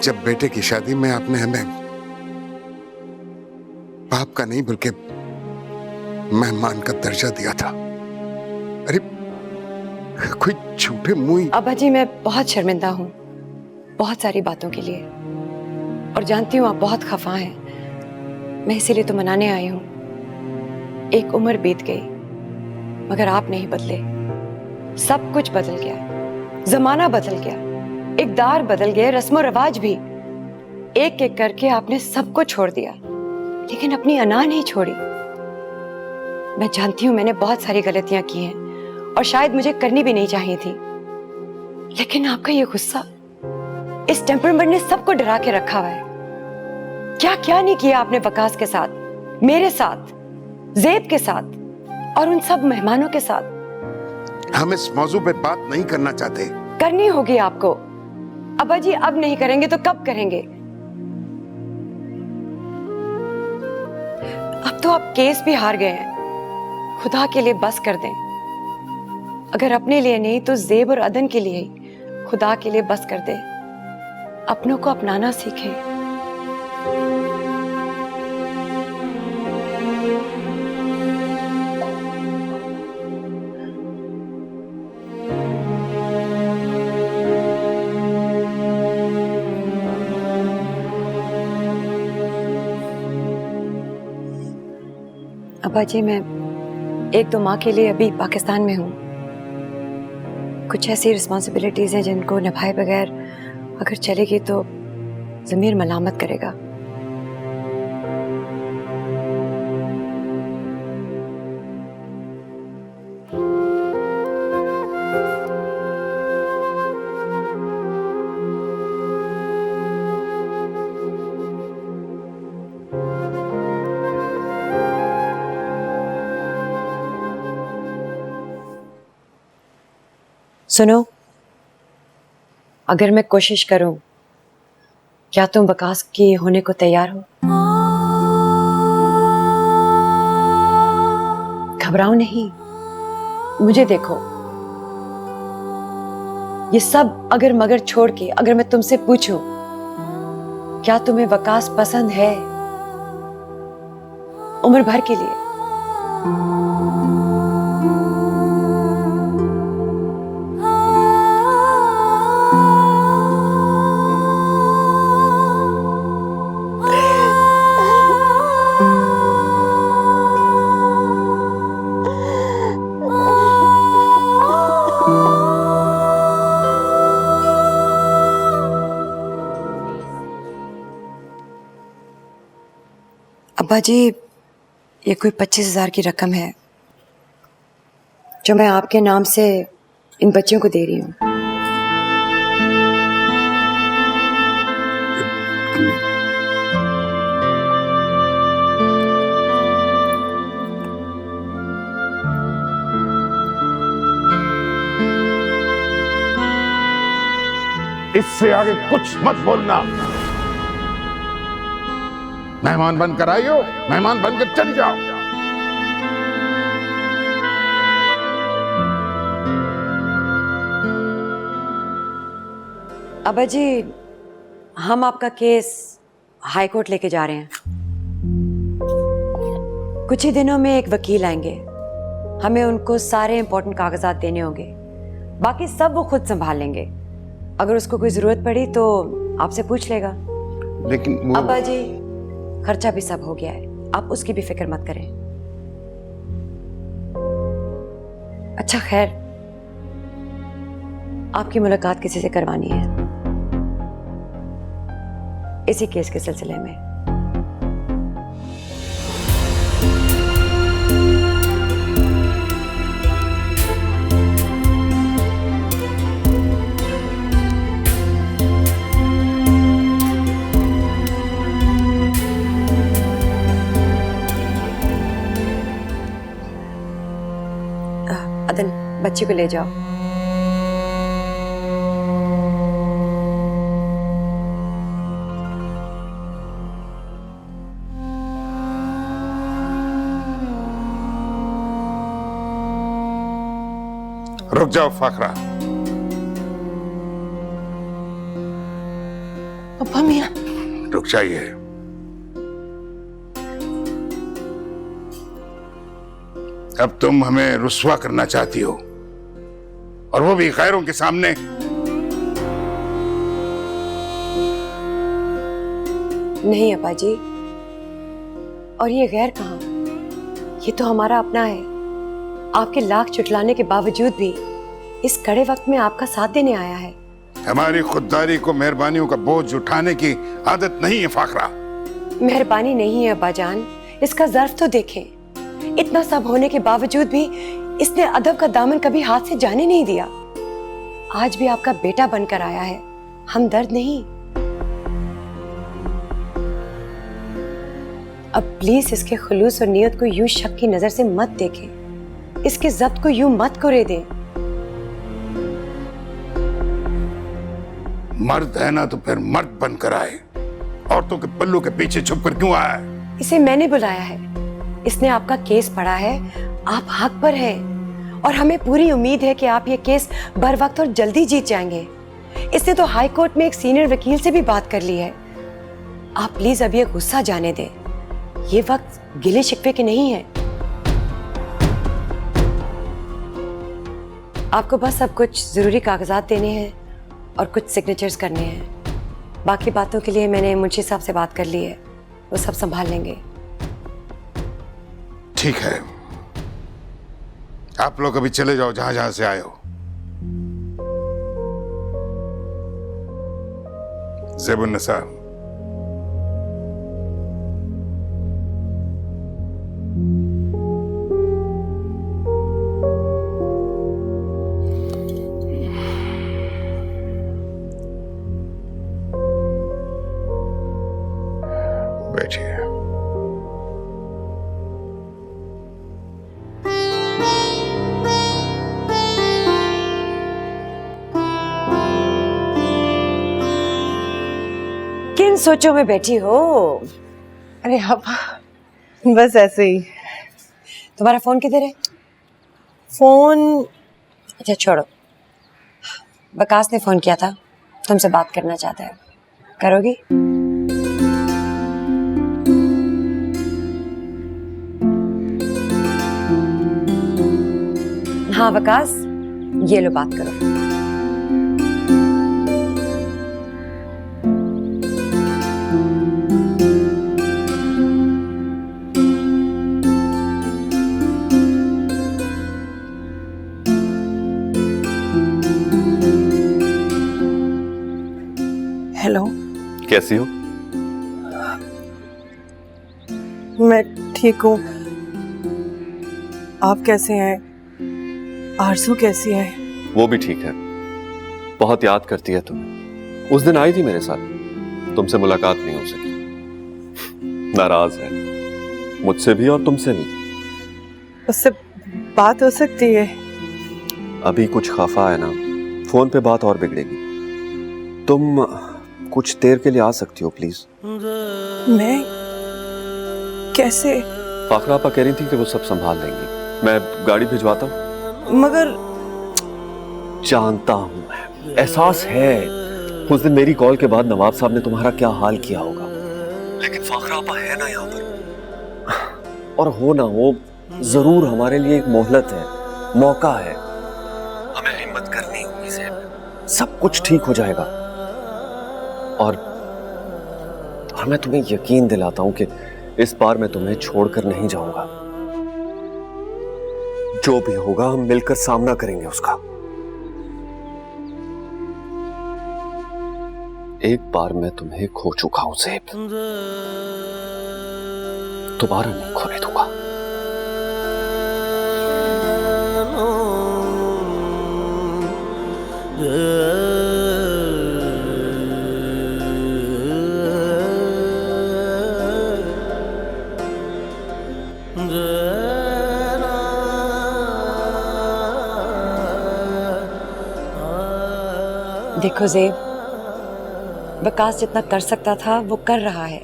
जब बेटे की शादी में आपने हमें बाप का नहीं बल्कि मेहमान का दर्जा दिया था। अरे कोई झूठे मुंह। अब्बा जी, मैं बहुत शर्मिंदा हूँ बहुत सारी बातों के लिए, और जानती हूँ आप बहुत खफा हैं। मैं इसीलिए तो मनाने आई हूँ। एक उम्र बीत गई मगर आप नहीं बदले। सब कुछ बदल गया, जमाना बदल गया, इक़दार बदल गए, रस्म और रिवाज भी। एक एक करके आपने सबको छोड़ दिया, लेकिन अपनी अना नहीं छोड़ी। मैं जानती हूँ मैंने बहुत सारी गलतियां की हैं और शायद मुझे करनी भी नहीं चाहिए थी, लेकिन आपका ये गुस्सा, इस टेम्परमेंट ने सबको डरा के रखा हुआ है। क्या क्या नहीं किया आपने वकास के साथ, मेरे साथ, ज़ेब के साथ और उन सब मेहमानों के साथ। हम इस मौजू पे बात नहीं करना चाहते। करनी होगी आपको। अब्बा जी, अब नहीं करेंगे तो कब करेंगे? अब तो आप केस भी हार गए हैं। खुदा के लिए बस कर दें। अगर अपने लिए नहीं तो ज़ेब और अदन के लिए ही खुदा के लिए बस कर दें। अपनों को अपनाना सीखें। अब्बा जी, मैं एक दो माह के लिए अभी पाकिस्तान में हूँ। कुछ ऐसी रिस्पॉन्सिबिलिटीज हैं जिनको निभाए बगैर अगर चलेगी तो ज़मीर मलामत करेगा। सुनो, अगर मैं कोशिश करूं, क्या तुम वकास की होने को तैयार हो? घबराओ नहीं, मुझे देखो। ये सब अगर मगर छोड़ के अगर मैं तुमसे पूछूं, क्या तुम्हें वकास पसंद है उम्र भर के लिए? अब्बा जी, ये कोई 25,000 की रकम है जो मैं आपके नाम से इन बच्चों को दे रही हूँ। इससे आगे कुछ मत बोलना। मेहमान बनकर आई हो, मेहमान बनकर चली जाओ। अब्बा जी, हम आपका केस हाई कोर्ट लेके जा रहे हैं। कुछ ही दिनों में एक वकील आएंगे। हमें उनको सारे इंपॉर्टेंट कागजात देने होंगे, बाकी सब वो खुद संभाल लेंगे। अगर उसको कोई जरूरत पड़ी तो आपसे पूछ लेगा। लेकिन अब्बा जी, खर्चा भी सब हो गया है, आप उसकी भी फिक्र मत करें। अच्छा खैर, आपकी मुलाकात किसी से करवानी है इसी केस के सिलसिले में। बच्ची को ले जाओ। रुक जाओ फाखरा। अब्बा मियाँ, रुक जाइए। अब तुम हमें रुस्वा करना चाहती हो, और वो भी गैरों के सामने। नहीं अब्बा जी, और ये गैर कहाँ, ये तो हमारा अपना है। आपके लाख चुटलाने के बावजूद भी इस कड़े वक्त में आपका साथ देने आया है। हमारी खुददारी को मेहरबानियों का बोझ उठाने की आदत नहीं है फाखरा। मेहरबानी नहीं है अब्बा जान, इसका ज़र्फ तो देखें। इतना सब होने के बावजूद भी इसने अदब का दामन कभी हाथ से जाने नहीं दिया। आज भी आपका बेटा बनकर आया है, हमदर्द नहीं। अब प्लीज इसके खुलूस और नियत को यूं शक की नजर से मत देखें, इसके जब्त को यूं मत कुरे दें। मर्द है ना तो फिर मर्द बनकर आए, औरतों के पल्लू के पीछे छुपकर क्यों आया है? इसे मैंने बुलाया है, इसने आपका केस पढ़ा है, आप हक पर हैं और हमें पूरी उम्मीद है कि आप ये केस बर वक्त और जल्दी जीत जाएंगे। इसने तो हाई कोर्ट में एक सीनियर वकील से भी बात कर ली है। आप प्लीज अब ये गुस्सा जाने दें, ये वक्त गिले शिकवे के नहीं है। आपको बस अब कुछ जरूरी कागजात देने हैं और कुछ सिग्नेचर्स करने हैं। बाकी बातों के लिए मैंने मुंशी साहब से बात कर ली है, वो सब संभाल लेंगे। ठीक है, आप लोग अभी चले जाओ जहां जहां से आए हो। ज़ेबुन्निसा, बैठिए। किन सोचों में बैठी हो? अरे अब बस ऐसे ही। तुम्हारा फोन किधर है? फोन अच्छा छोड़ो, बकास ने फोन किया था, तुमसे बात करना चाहता है, करोगी? हाँ वकास, ये लो बात करो। हेलो, कैसी हो? मैं ठीक हूँ। आप कैसे हैं? आरज़ू कैसी है? वो भी ठीक है, बहुत याद करती है तुम्हें। उस दिन आई थी मेरे साथ, तुमसे मुलाकात नहीं हो सकी। नाराज है मुझसे भी और तुमसे भी। उससे बात हो सकती है? अभी कुछ खफा है ना, फोन पे बात और बिगड़ेगी। तुम कुछ देर के लिए आ सकती हो प्लीज? मैं कैसे? फाखरा आपा कह रही थी कि वो सब संभाल लेंगी, मैं गाड़ी भिजवाता हूँ। मगर जानता हूँ मैं, एहसास है उस दिन मेरी कॉल के बाद नवाब साहब ने तुम्हारा क्या हाल किया होगा, लेकिन फाखरा आपा है ना यहाँ पर, और हो ना हो जरूर हमारे लिए एक मोहलत है, मौका है। हमें हिम्मत करनी होगी से, सब कुछ ठीक हो जाएगा। और मैं तुम्हें यकीन दिलाता हूं कि इस बार मैं तुम्हें छोड़कर नहीं जाऊंगा। जो भी होगा हम मिलकर सामना करेंगे उसका। एक बार मैं तुम्हें खो चुका हूं ज़ेब, दोबारा नहीं खोने दूंगा। देखो ज़ेब, वकास जितना कर सकता था वो कर रहा है,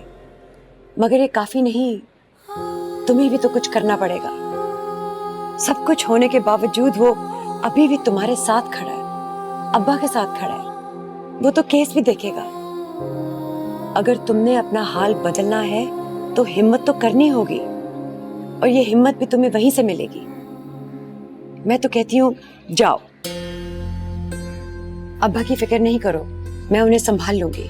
मगर ये काफी नहीं, तुम्हें भी तो कुछ करना पड़ेगा। सब कुछ होने के बावजूद वो अभी भी तुम्हारे साथ खड़ा है, अब्बा के साथ खड़ा है। वो तो केस भी देखेगा। अगर तुमने अपना हाल बदलना है तो हिम्मत तो करनी होगी, और ये हिम्मत भी तुम्हें वहीं से मिलेगी। मैं तो कहती हूँ जाओ, अब्बा की फिक्र नहीं करो, मैं उन्हें संभाल लूंगी।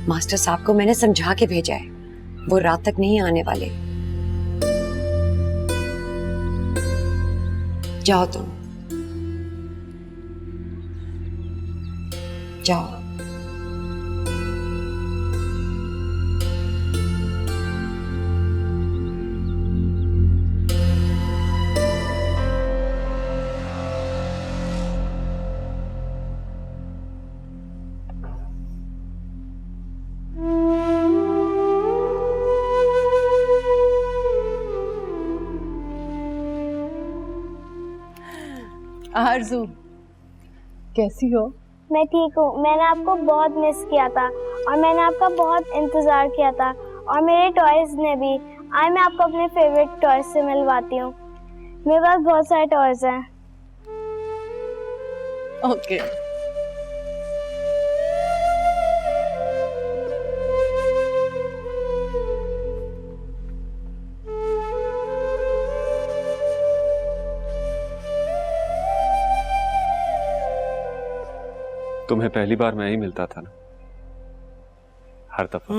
मास्टर साहब को मैंने समझा के भेजा है, वो रात तक नहीं आने वाले। जाओ तुम, जाओ। आरज़ू, कैसी हो? मैं ठीक हूँ। मैंने आपको बहुत मिस किया था और मैंने आपका बहुत इंतज़ार किया था, और मेरे टॉयज़ ने भी। आज मैं आपको अपने फेवरेट टॉयज़ से मिलवाती हूँ। मेरे पास बहुत सारे टॉयज़ हैं। ओके। तुम्हें पहली बार मैं ही मिलता था ना, हर दफा।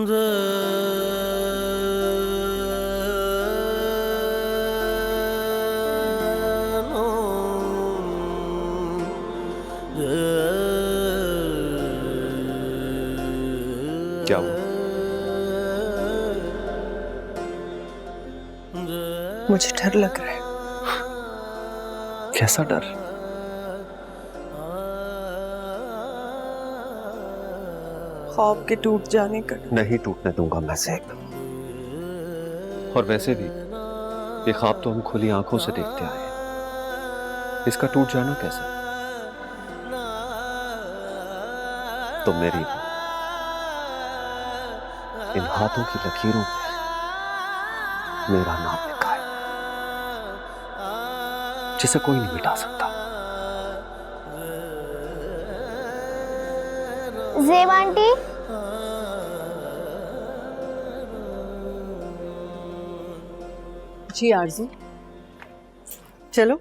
क्या हुआ? मुझे डर लग रहा है। कैसा डर? ख्वाब के टूट जाने का। नहीं टूटने दूंगा मैं ज़ेब। और वैसे भी ये ख्वाब तो हम खुली आंखों से देखते आए हैं, इसका टूट जाना कैसे? तुम मेरी हो, इन हाथों की लकीरों पे मेरा नाम लिखा है, जिसे कोई नहीं मिटा सकता। ज़ेब आंटी, जी आरज़ू, चलो।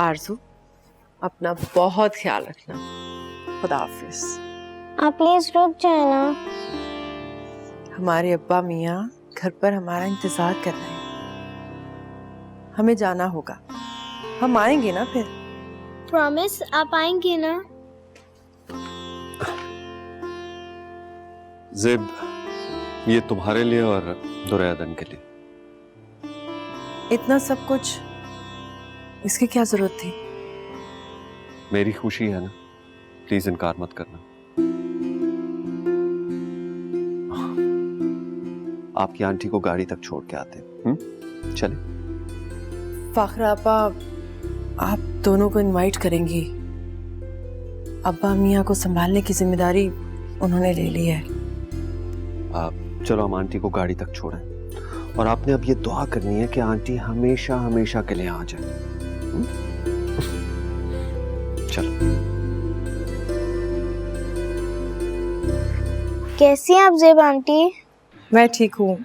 आरज़ू, अपना बहुत ख्याल रखना। खुदा हाफिज। आप प्लीज रुक जाए ना। हमारे अब्बा मियाँ घर पर हमारा इंतजार कर रहे हैं। हमें जाना होगा, हम आएंगे ना फिर। प्रॉमिस आप आएंगे ना? ज़ेब, ये तुम्हारे लिए और दुर्योधन के लिए। इतना सब कुछ इसकी क्या जरूरत थी? मेरी खुशी है ना, प्लीज इनकार मत करना। आपकी आंटी को गाड़ी तक छोड़ के आते हैं। चले। फाखरा अब्बा, आप दोनों को इनवाइट करेंगी। अब्बा मियाँ को संभालने की जिम्मेदारी उन्होंने ले ली है। चलो हम आंटी को गाड़ी तक छोड़ें, और आपने अब ये दुआ करनी है कि आंटी हमेशा हमेशा के लिए आ जाए। चलो। कैसी हैं आप ज़ेब आंटी? मैं ठीक हूँ,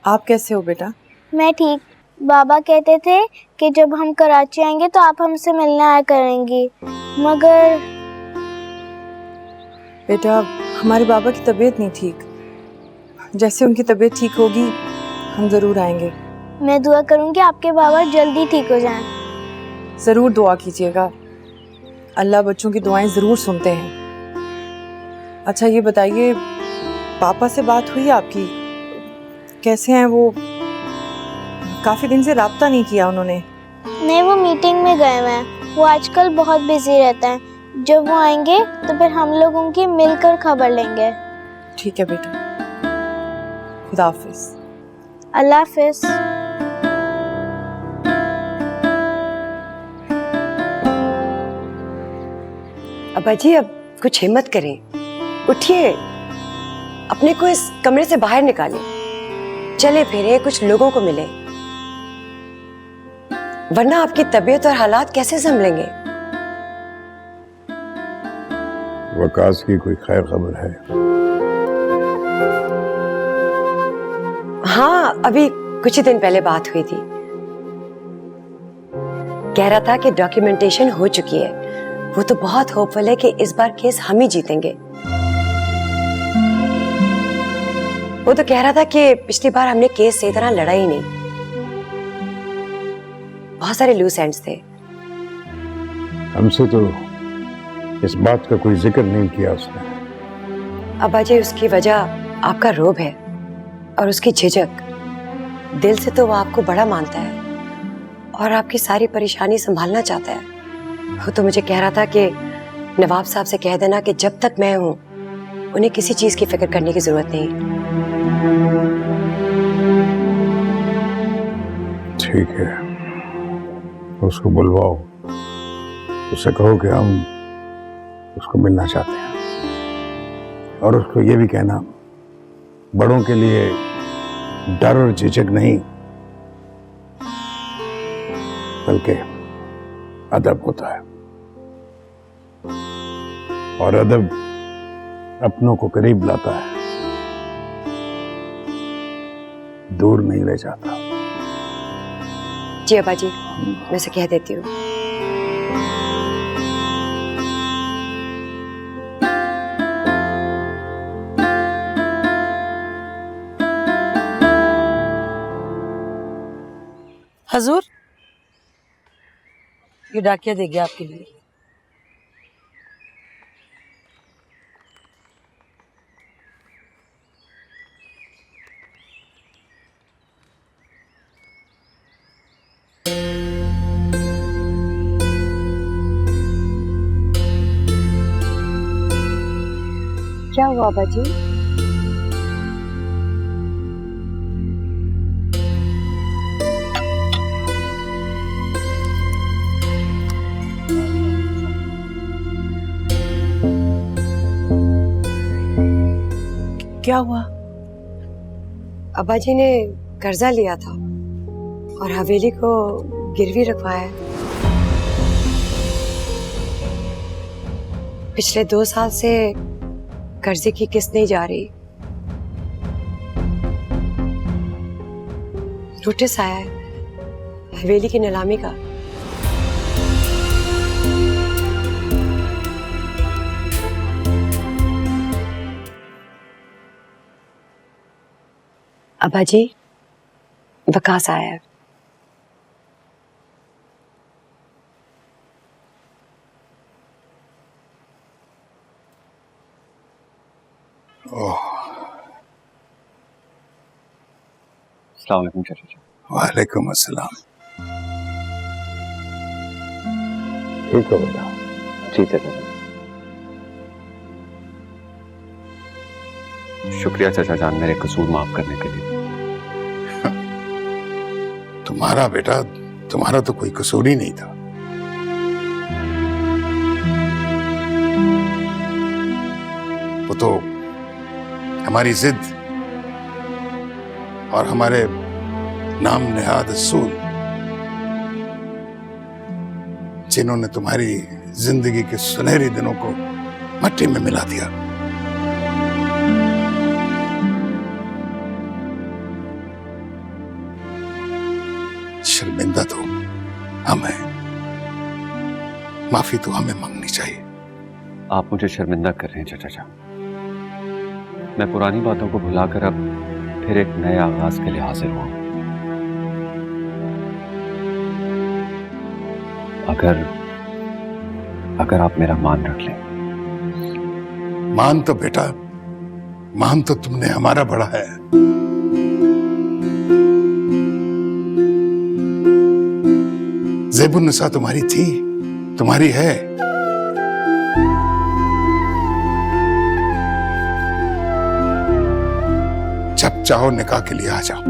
आप कैसे हो बेटा? मैं ठीक। बाबा कहते थे कि जब हम कराची आएंगे तो आप हमसे मिलने आया करेंगी, मगर बेटा हमारे बाबा की तबीयत नहीं ठीक। जैसे उनकी तबीयत ठीक होगी हम ज़रूर आएंगे। मैं दुआ करूंगी आपके बाबा जल्दी ठीक हो जाएं। ज़रूर दुआ कीजिएगा, अल्लाह बच्चों की दुआएं ज़रूर सुनते हैं। अच्छा ये बताइए, पापा से बात हुई आपकी? कैसे हैं वो? काफ़ी दिन से राब्ता नहीं किया उन्होंने। नहीं, वो मीटिंग में गए हुए हैं। वो आजकल बहुत बिजी रहते हैं। जब वो आएंगे तो फिर हम लोग उनकी मिलकर खबर लेंगे। ठीक है बेटा, खुदा हाफिज। अल्लाह हाफिज। अब्बा जी अब कुछ हिम्मत करें, उठिए, अपने को इस कमरे से बाहर निकालें, चले फिरे, कुछ लोगों को मिले, वरना आपकी तबीयत और हालात कैसे संभलेंगे? वकास की कोई खैर खबर है? हाँ, अभी कुछ ही दिन पहले बात हुई थी। कह रहा था कि डॉक्यूमेंटेशन हो चुकी है, वो तो बहुत होपफुल है कि इस बार केस हम ही जीतेंगे। वो तो कह रहा था कि पिछली बार हमने केस सही तरह लड़ा ही नहीं, बहुत सारे लूज एंड्स थे। हमसे तो इस बात का कोई जिक्र नहीं किया उसने। अब्बा जी उसकी वजह आपका रोब है और उसकी झिझक। दिल से तो वो आपको बड़ा मानता है और आपकी सारी परेशानी संभालना चाहता है। वो तो मुझे कह रहा था कि नवाब साहब से कह देना कि जब तक मैं हूं उन्हें किसी चीज की फिक्र करने की जरूरत नहीं। ठीक है, उसको बुलवाओ, उससे कहो कि हम उसको मिलना चाहते हैं और उसको ये भी कहना, बड़ों के लिए डर और झिझक नहीं बल्कि अदब होता है और अदब अपनों को करीब लाता है, दूर नहीं ले जाता। जी अब्बा जी, मैं उसे कह देती हूँ। हजूर, ये डाकिया दे गया आपके लिए। क्या हुआ अब्बा जी? क्या हुआ? अब्बा जी ने कर्जा लिया था और हवेली को गिरवी रखवाया है। पिछले 2 साल से कर्जे की किस्त नहीं जा रही। नोटिस आया है हवेली की नीलामी का। अब्बा जी, वकास आया है। अस्सलाम वालेकुम चाचा जी। वालेकुम अस्सलाम। ठीक हो बेटा? जी चाचा जी। शुक्रिया चाचा जान मेरे कसूर माफ करने के लिए। तुम्हारा बेटा, तुम्हारा तो कोई कसूर ही नहीं था। वो तो हमारी जिद और हमारे नाम नेहाद असूल, जिन्होंने तुम्हारी जिंदगी के सुनहरे दिनों को मट्टी में मिला दिया। शर्मिंदा तो हमें, माफी तो हमें मांगनी चाहिए। आप मुझे शर्मिंदा कर रहे हैं चाचा जान। मैं पुरानी बातों को भुलाकर अब फिर एक नए आगाज के लिए हाजिर हुआ। अगर आप मेरा मान रख लें। मान तो बेटा, मान तो तुमने हमारा बड़ा है। ज़ेबुन्निसा तुम्हारी थी, तुम्हारी है। जब चाहो निकाह के लिए आ जाओ।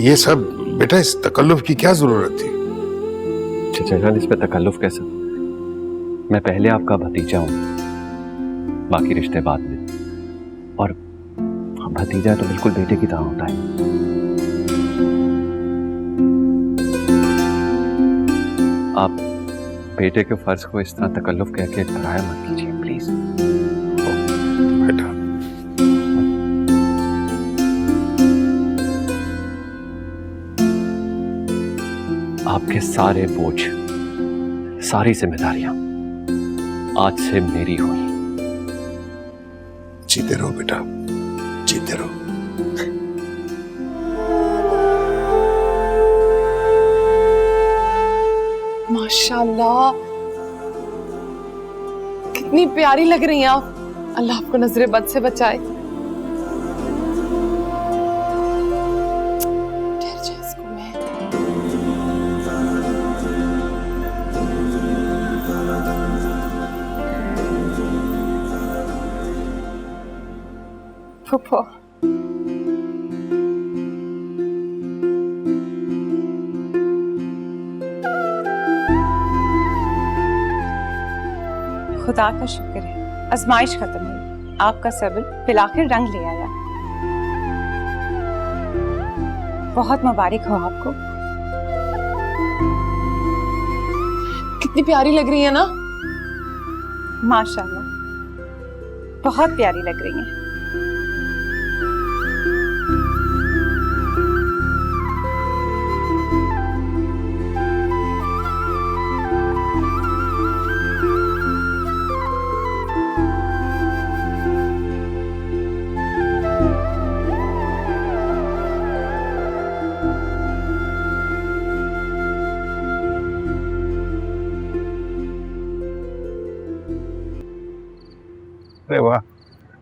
ये सब बेटा, इस तकल्लुफ की क्या जरूरत थी? चाचा जान, इस पे तकल्लुफ कैसा? मैं पहले आपका भतीजा हूं, बाकी रिश्ते बाद में। और भतीजा तो बिल्कुल बेटे की तरह होता है। आप बेटे के फर्ज को इस तरह तकल्लुफ कह के पराया मत कीजिए प्लीज। बेटा, आपके सारे बोझ, सारी जिम्मेदारियां आज से मेरी हुई। जीते रहो बेटा, जीते रहो। माशाल्लाह, कितनी प्यारी लग रही हैं आप। अल्लाह आपको नजरे बद से बचाए। फूफो, खुदा का शुक्र है, आजमाइश खत्म हुई। आपका सब्र फिलाखिर रंग ले आया। बहुत मुबारक हो आपको। कितनी प्यारी लग रही है ना। माशाल्लाह, बहुत प्यारी लग रही हैं। अरे वाह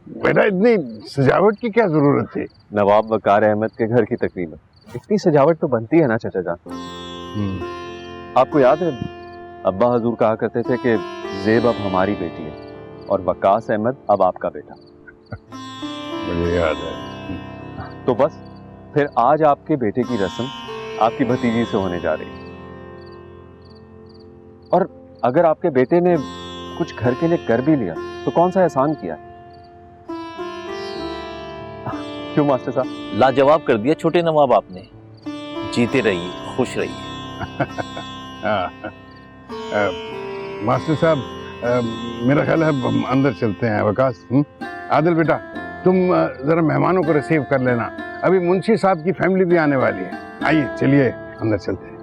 बेटा, इतनी सजावट की क्या जरूरत थी? नवाब वकार अहमद के घर की तकरीब है, इतनी सजावट तो बनती है ना चाचा जान। आपको याद है अब्बा हजूर कहा करते थे कि ज़ेब अब हमारी बेटी है और वकास अहमद अब आपका बेटा। मुझे याद है। तो बस फिर आज आपके बेटे की रस्म आपकी भतीजी से होने जा रही है। और अगर आपके बेटे ने कुछ घर के लिए कर भी लिया तो कौन सा एहसान किया? क्यों मास्टर साहब? लाजवाब कर दिया छोटे नवाब आपने। जीते रहिए, खुश रहिए। मास्टर साहब, मेरा ख्याल है हम अंदर चलते हैं। वकास, आदिल बेटा, तुम जरा मेहमानों को रिसीव कर लेना। अभी मुंशी साहब की फैमिली भी आने वाली है। आइए चलिए अंदर चलते हैं।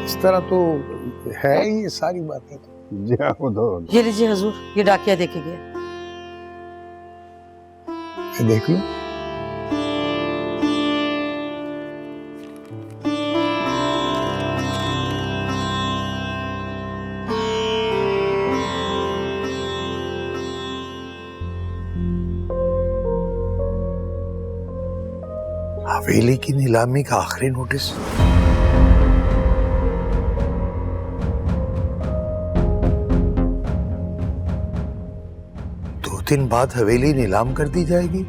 इस तरह तो है ये सारी बातें। जी हाँ, वो दो। ये लीजिए हजूर, ये डाकिया देके गया। देख लो। हवेली की नीलामी का आखिरी नोटिस। 2 दिन बाद हवेली नीलाम कर दी जाएगी।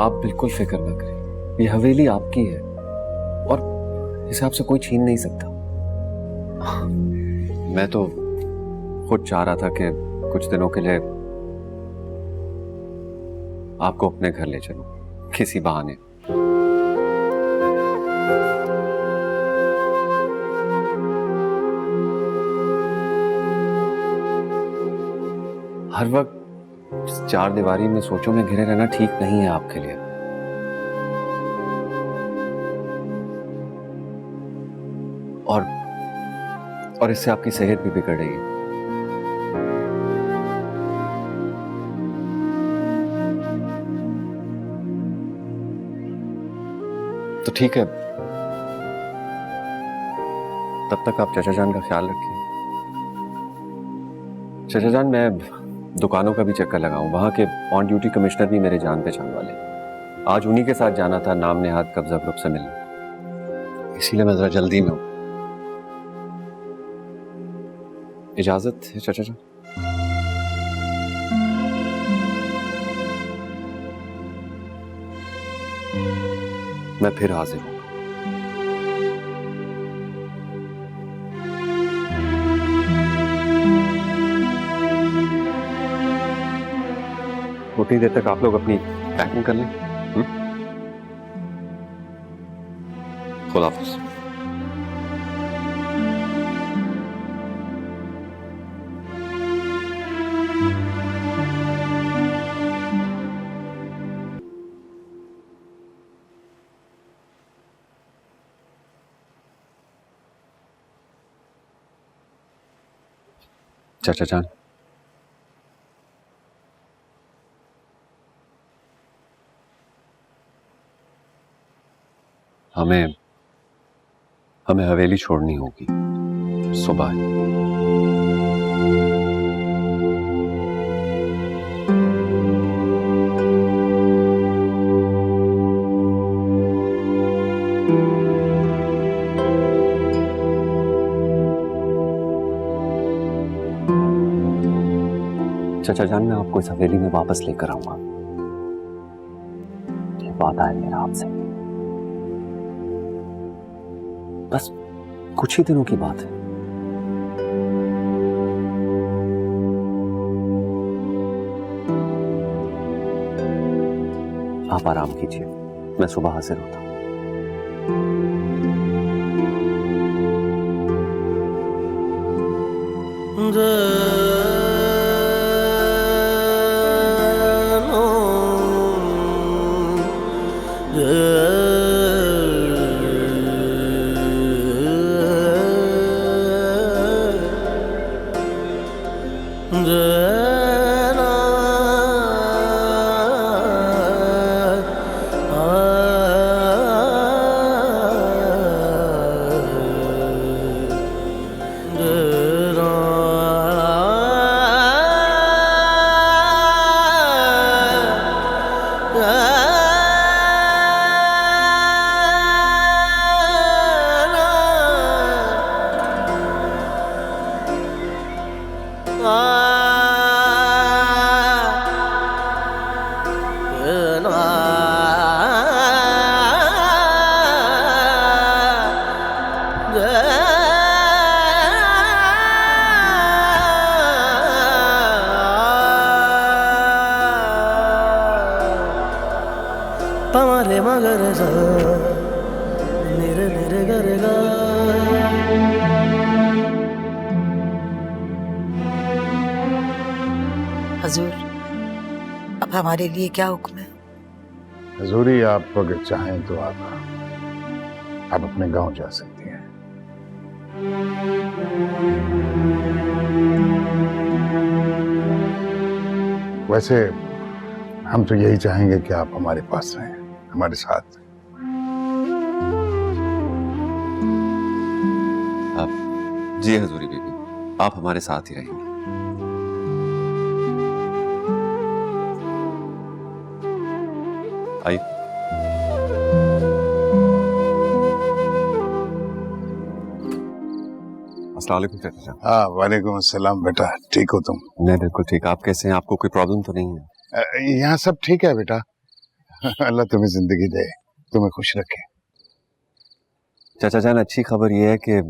आप बिल्कुल फिक्र न करें, ये हवेली आपकी है और इसे आपसे कोई छीन नहीं सकता। मैं तो खुद चाह रहा था कि कुछ दिनों के लिए आपको अपने घर ले चलूं, किसी बहाने। हर वक्त इस चार दीवारी में सोचों में घिरे रहना ठीक नहीं है आपके लिए। और इससे आपकी सेहत भी बिगड़ रही है। तो ठीक है, तब तक आप चाचा जान का ख्याल रखिए। चाचा जान, मैं दुकानों का भी चक्कर लगाऊं, वहां के ऑन ड्यूटी कमिश्नर भी मेरे जान पहचान वाले। आज उन्हीं के साथ जाना था नाम नेहाद कब्जा ग्रुप से मिलने, इसीलिए मैं जरा जल्दी में हूं। इजाजत है चाचा जान? मैं फिर हाजिर हूं। उतनी देर तक आप लोग अपनी पैकिंग कर लें। खुदा हाफिज़। चाचा जान, हमें हवेली छोड़नी होगी सुबह। चाचा जान, मैं आपको इस हवेली में वापस लेकर आऊंगा, ये वादा है मेरा आपसे। बस कुछ ही दिनों की बात है। आप आराम कीजिए, मैं सुबह हाजिर होता हूं। हजूर, अब हमारे लिए क्या हुक्म है? हजूरी, आप अगर चाहें तो आप अपने गांव जा सकती हैं। वैसे हम तो यही चाहेंगे कि आप हमारे पास रहें, हमारे साथ। जी हजूरी बीबी, आप हमारे साथ ही रहेंगे। आइए। अस्सलाम वालेकुम चाचा। हाँ, वालेकुम अस्सलाम। बेटा ठीक हो तुम? मैं बिल्कुल ठीक। आप कैसे हैं? आपको कोई प्रॉब्लम तो नहीं है? यहाँ सब ठीक है बेटा। अल्लाह तुम्हें जिंदगी दे, तुम्हें खुश रखे। चाचा जान, अच्छी खबर यह है कि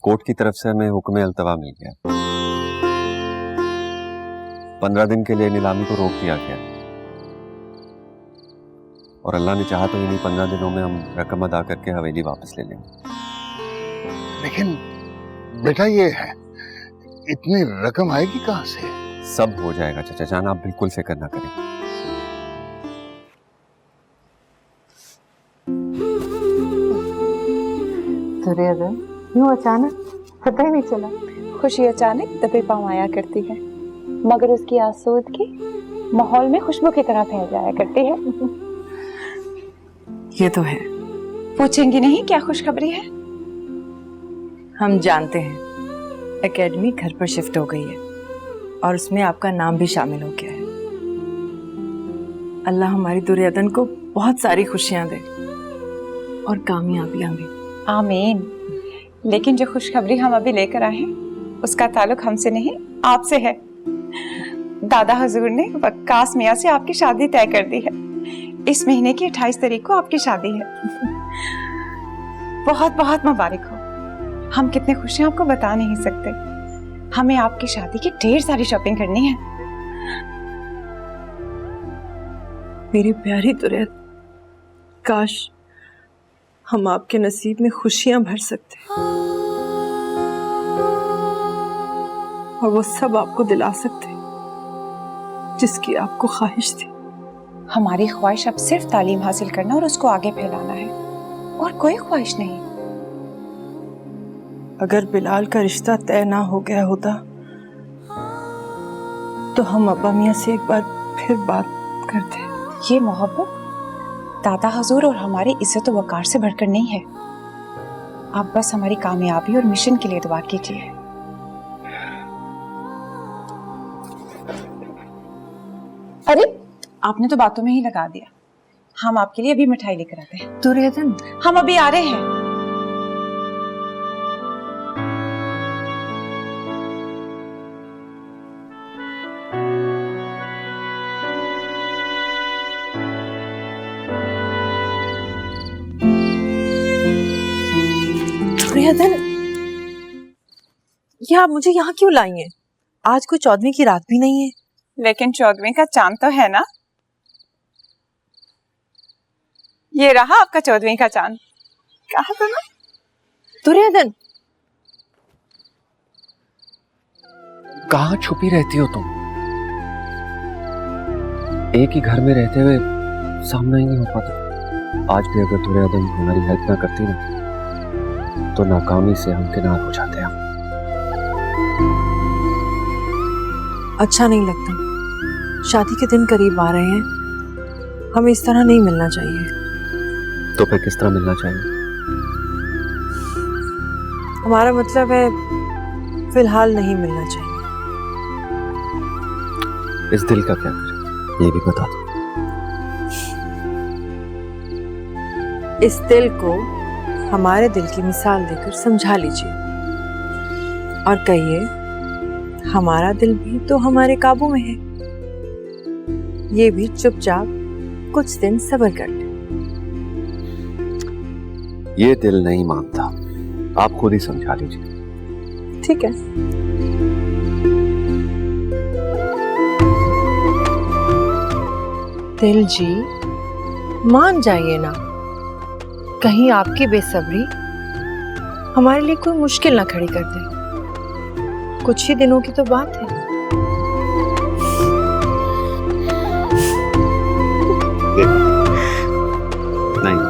कोर्ट की तरफ से हमें हुक्म अल्तवा मिल गया। 15 दिन के लिए नीलामी को रोक दिया गया और अल्लाह ने चाहा तो इन्हीं 15 दिनों में हम रकम अदा करके हवेली वापस ले लेंगे। लेकिन बेटा, ये है इतनी रकम आएगी कहां से? सब हो जाएगा चाचा जान, आप बिल्कुल फिक्र ना करें। यूं अचानक पता ही नहीं चला। खुशी अचानक दबे पांव आया करती है, मगर उसकी आसूदगी माहौल में खुशबू की तरह फैल जाया करती है। ये तो है। पूछेंगी नहीं क्या खुशखबरी है? हम जानते हैं एकेडमी घर पर शिफ्ट हो गई है और उसमें आपका नाम भी शामिल हो गया है। अल्लाह हमारी दुर्योधन को बहुत सारी खुशियां दे और कामयाबियां भी। आमीन। लेकिन जो खुशखबरी हम अभी लेकर आए हैं उसका ताल्लुक हमसे नहीं, आपसे है। दादा हुजूर ने वक्कास मियां से आपकी शादी तय कर दी है। इस महीने की 28 तारीख को आपकी शादी है। बहुत बहुत मुबारक हो। हम कितने खुश हैं आपको बता नहीं सकते। हमें आपकी शादी की ढेर सारी शॉपिंग करनी है। मेरी प्यारी दुर्योधन, काश हम आपके नसीब में खुशियां भर सकते और वो सब आपको दिला सकते जिसकी आपको ख्वाहिश थी। हमारी ख्वाहिश अब सिर्फ तालीम हासिल करना और उसको आगे फैलाना है, और कोई ख्वाहिश नहीं। अगर बिलाल का रिश्ता तय ना हो गया होता तो हम अब्बा मियां से एक बार फिर बात करते। ये मोहब्बत दादा हुजूर और हमारी इज्जत व वकार से बढ़कर नहीं है। आप बस हमारी कामयाबी और मिशन के लिए दुआ कीजिए। अरे आपने तो बातों में ही लगा दिया। हम आपके लिए अभी मिठाई लेकर आते हैं। दुर्योधन, हम अभी आ रहे हैं। दुर्योधन, ये आप मुझे यहाँ क्यों लाई हैं? आज कोई 14वीं की रात भी नहीं है। लेकिन 14वीं का चांद तो है ना। ये रहा आपका 14वीं का चांद। कहा था ना? दुर्योधन, कहाँ छुपी रहती हो तुम? एक ही घर में रहते हुए सामना ही नहीं हो पाता। आज भी अगर दुर्योधन हमारी हेल्प ना करती ना तो नाकामी से हम किनार हो जाते हैं। अच्छा नहीं लगता। शादी के दिन करीब आ रहे हैं, हमें इस तरह नहीं मिलना चाहिए। तो फिर किस तरह मिलना चाहिए? हमारा मतलब है फिलहाल नहीं मिलना चाहिए। इस दिल का क्या करें ये भी बता दो। इस दिल को हमारे दिल की मिसाल देकर समझा लीजिए और कहिए, हमारा दिल भी तो हमारे काबू में है। ये भी चुपचाप कुछ दिन सब्र कर ले। ये दिल नहीं मानता, आप खुद ही समझा लीजिए। ठीक है। दिल जी, मान जाइए ना। कहीं आपकी बेसब्री हमारे लिए कोई मुश्किल ना खड़ी कर दे। कुछ ही दिनों की तो बात है। नहीं,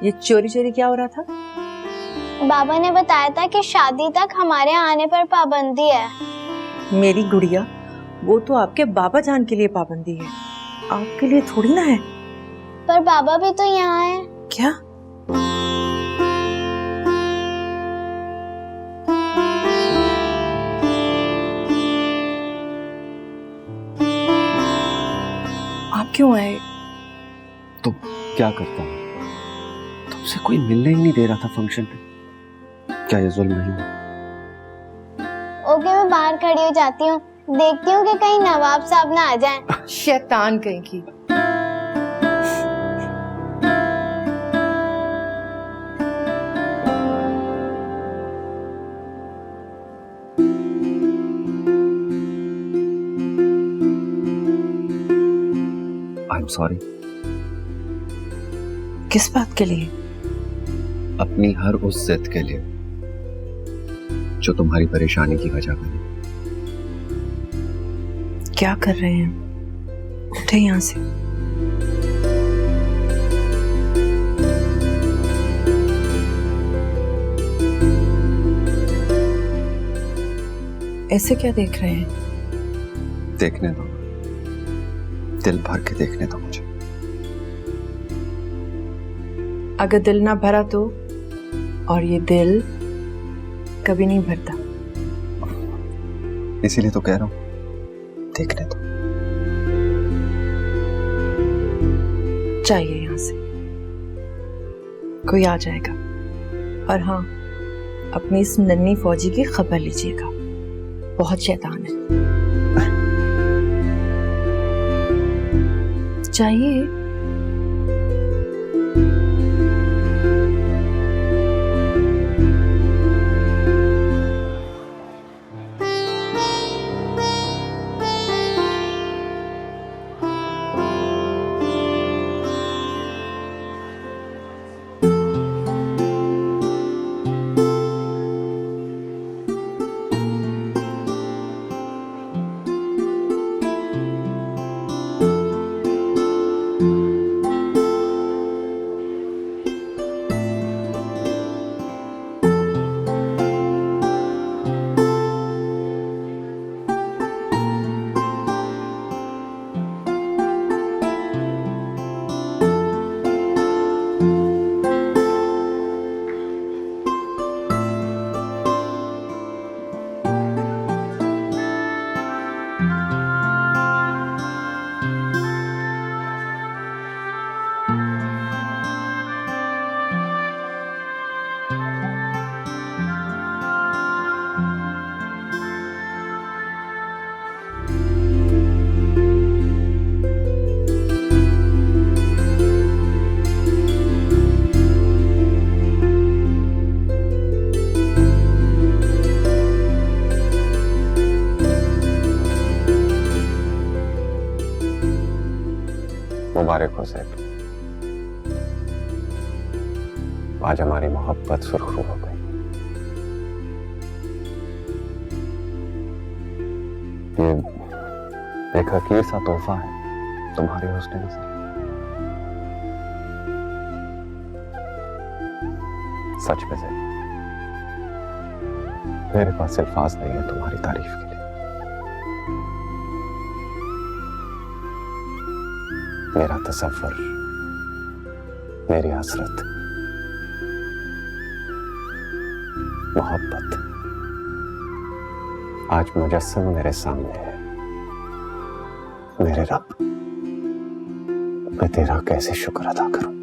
ये चोरी चोरी क्या हो रहा था? बाबा ने बताया था कि शादी तक हमारे आने पर पाबंदी है। मेरी गुड़िया, वो तो आपके बाबा जान के लिए पाबंदी है, आपके लिए थोड़ी ना है। पर बाबा भी तो यहाँ है। क्या? आप क्यों आए? तो क्या करता हूँ, तुमसे कोई मिलने ही नहीं दे रहा था फंक्शन पे। क्या ये जुल्म नहीं है? ओके, मैं बाहर खड़ी हो जाती हूँ, देखती हूँ कि कहीं नवाब साहब ना आ जाएं। शैतान कहीं की। I am sorry. किस बात के लिए? अपनी हर उस जिद के लिए जो तुम्हारी परेशानी की वजह बनी। क्या कर रहे हैं? उठे यहाँ से। ऐसे क्या देख रहे हैं? देखने दो, दिल भर के देखने दो मुझे। अगर दिल ना भरा तो? और ये दिल कभी नहीं भरता। इसीलिए तो कह रहा हूं, देखने दो। चाहिए यहाँ से, कोई आ जाएगा। और हाँ, अपनी इस नन्ही फौजी की खबर लीजिएगा, बहुत शैतान है। चाहिए। मुबारक हो ज़ैब, आज हमारी मोहब्बत सुरखरू हो गई। ये एक हकीर सा तोहफा है तुम्हारे हुस्न नज़र। सच में ज़ैब, मेरे पास अल्फाज नहीं है तुम्हारी तारीफ के लिए। मेरा तसव्वुर, मेरी हसरत, मोहब्बत आज मुजस्सम मेरे सामने है। मेरे रब, मैं तेरा कैसे शुक्र अदा करूं।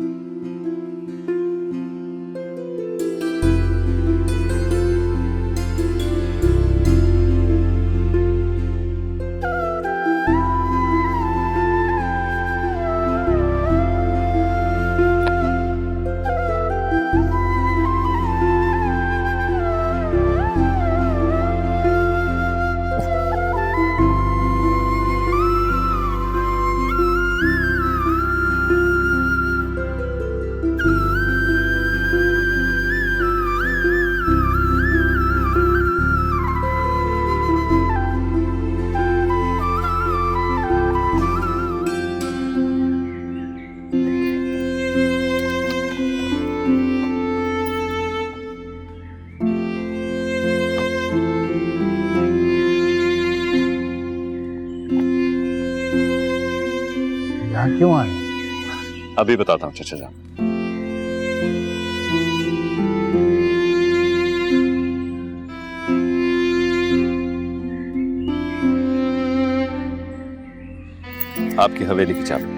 क्यों आए? अभी बताता हूँ चाचा जान। आपकी हवेली की चाबी।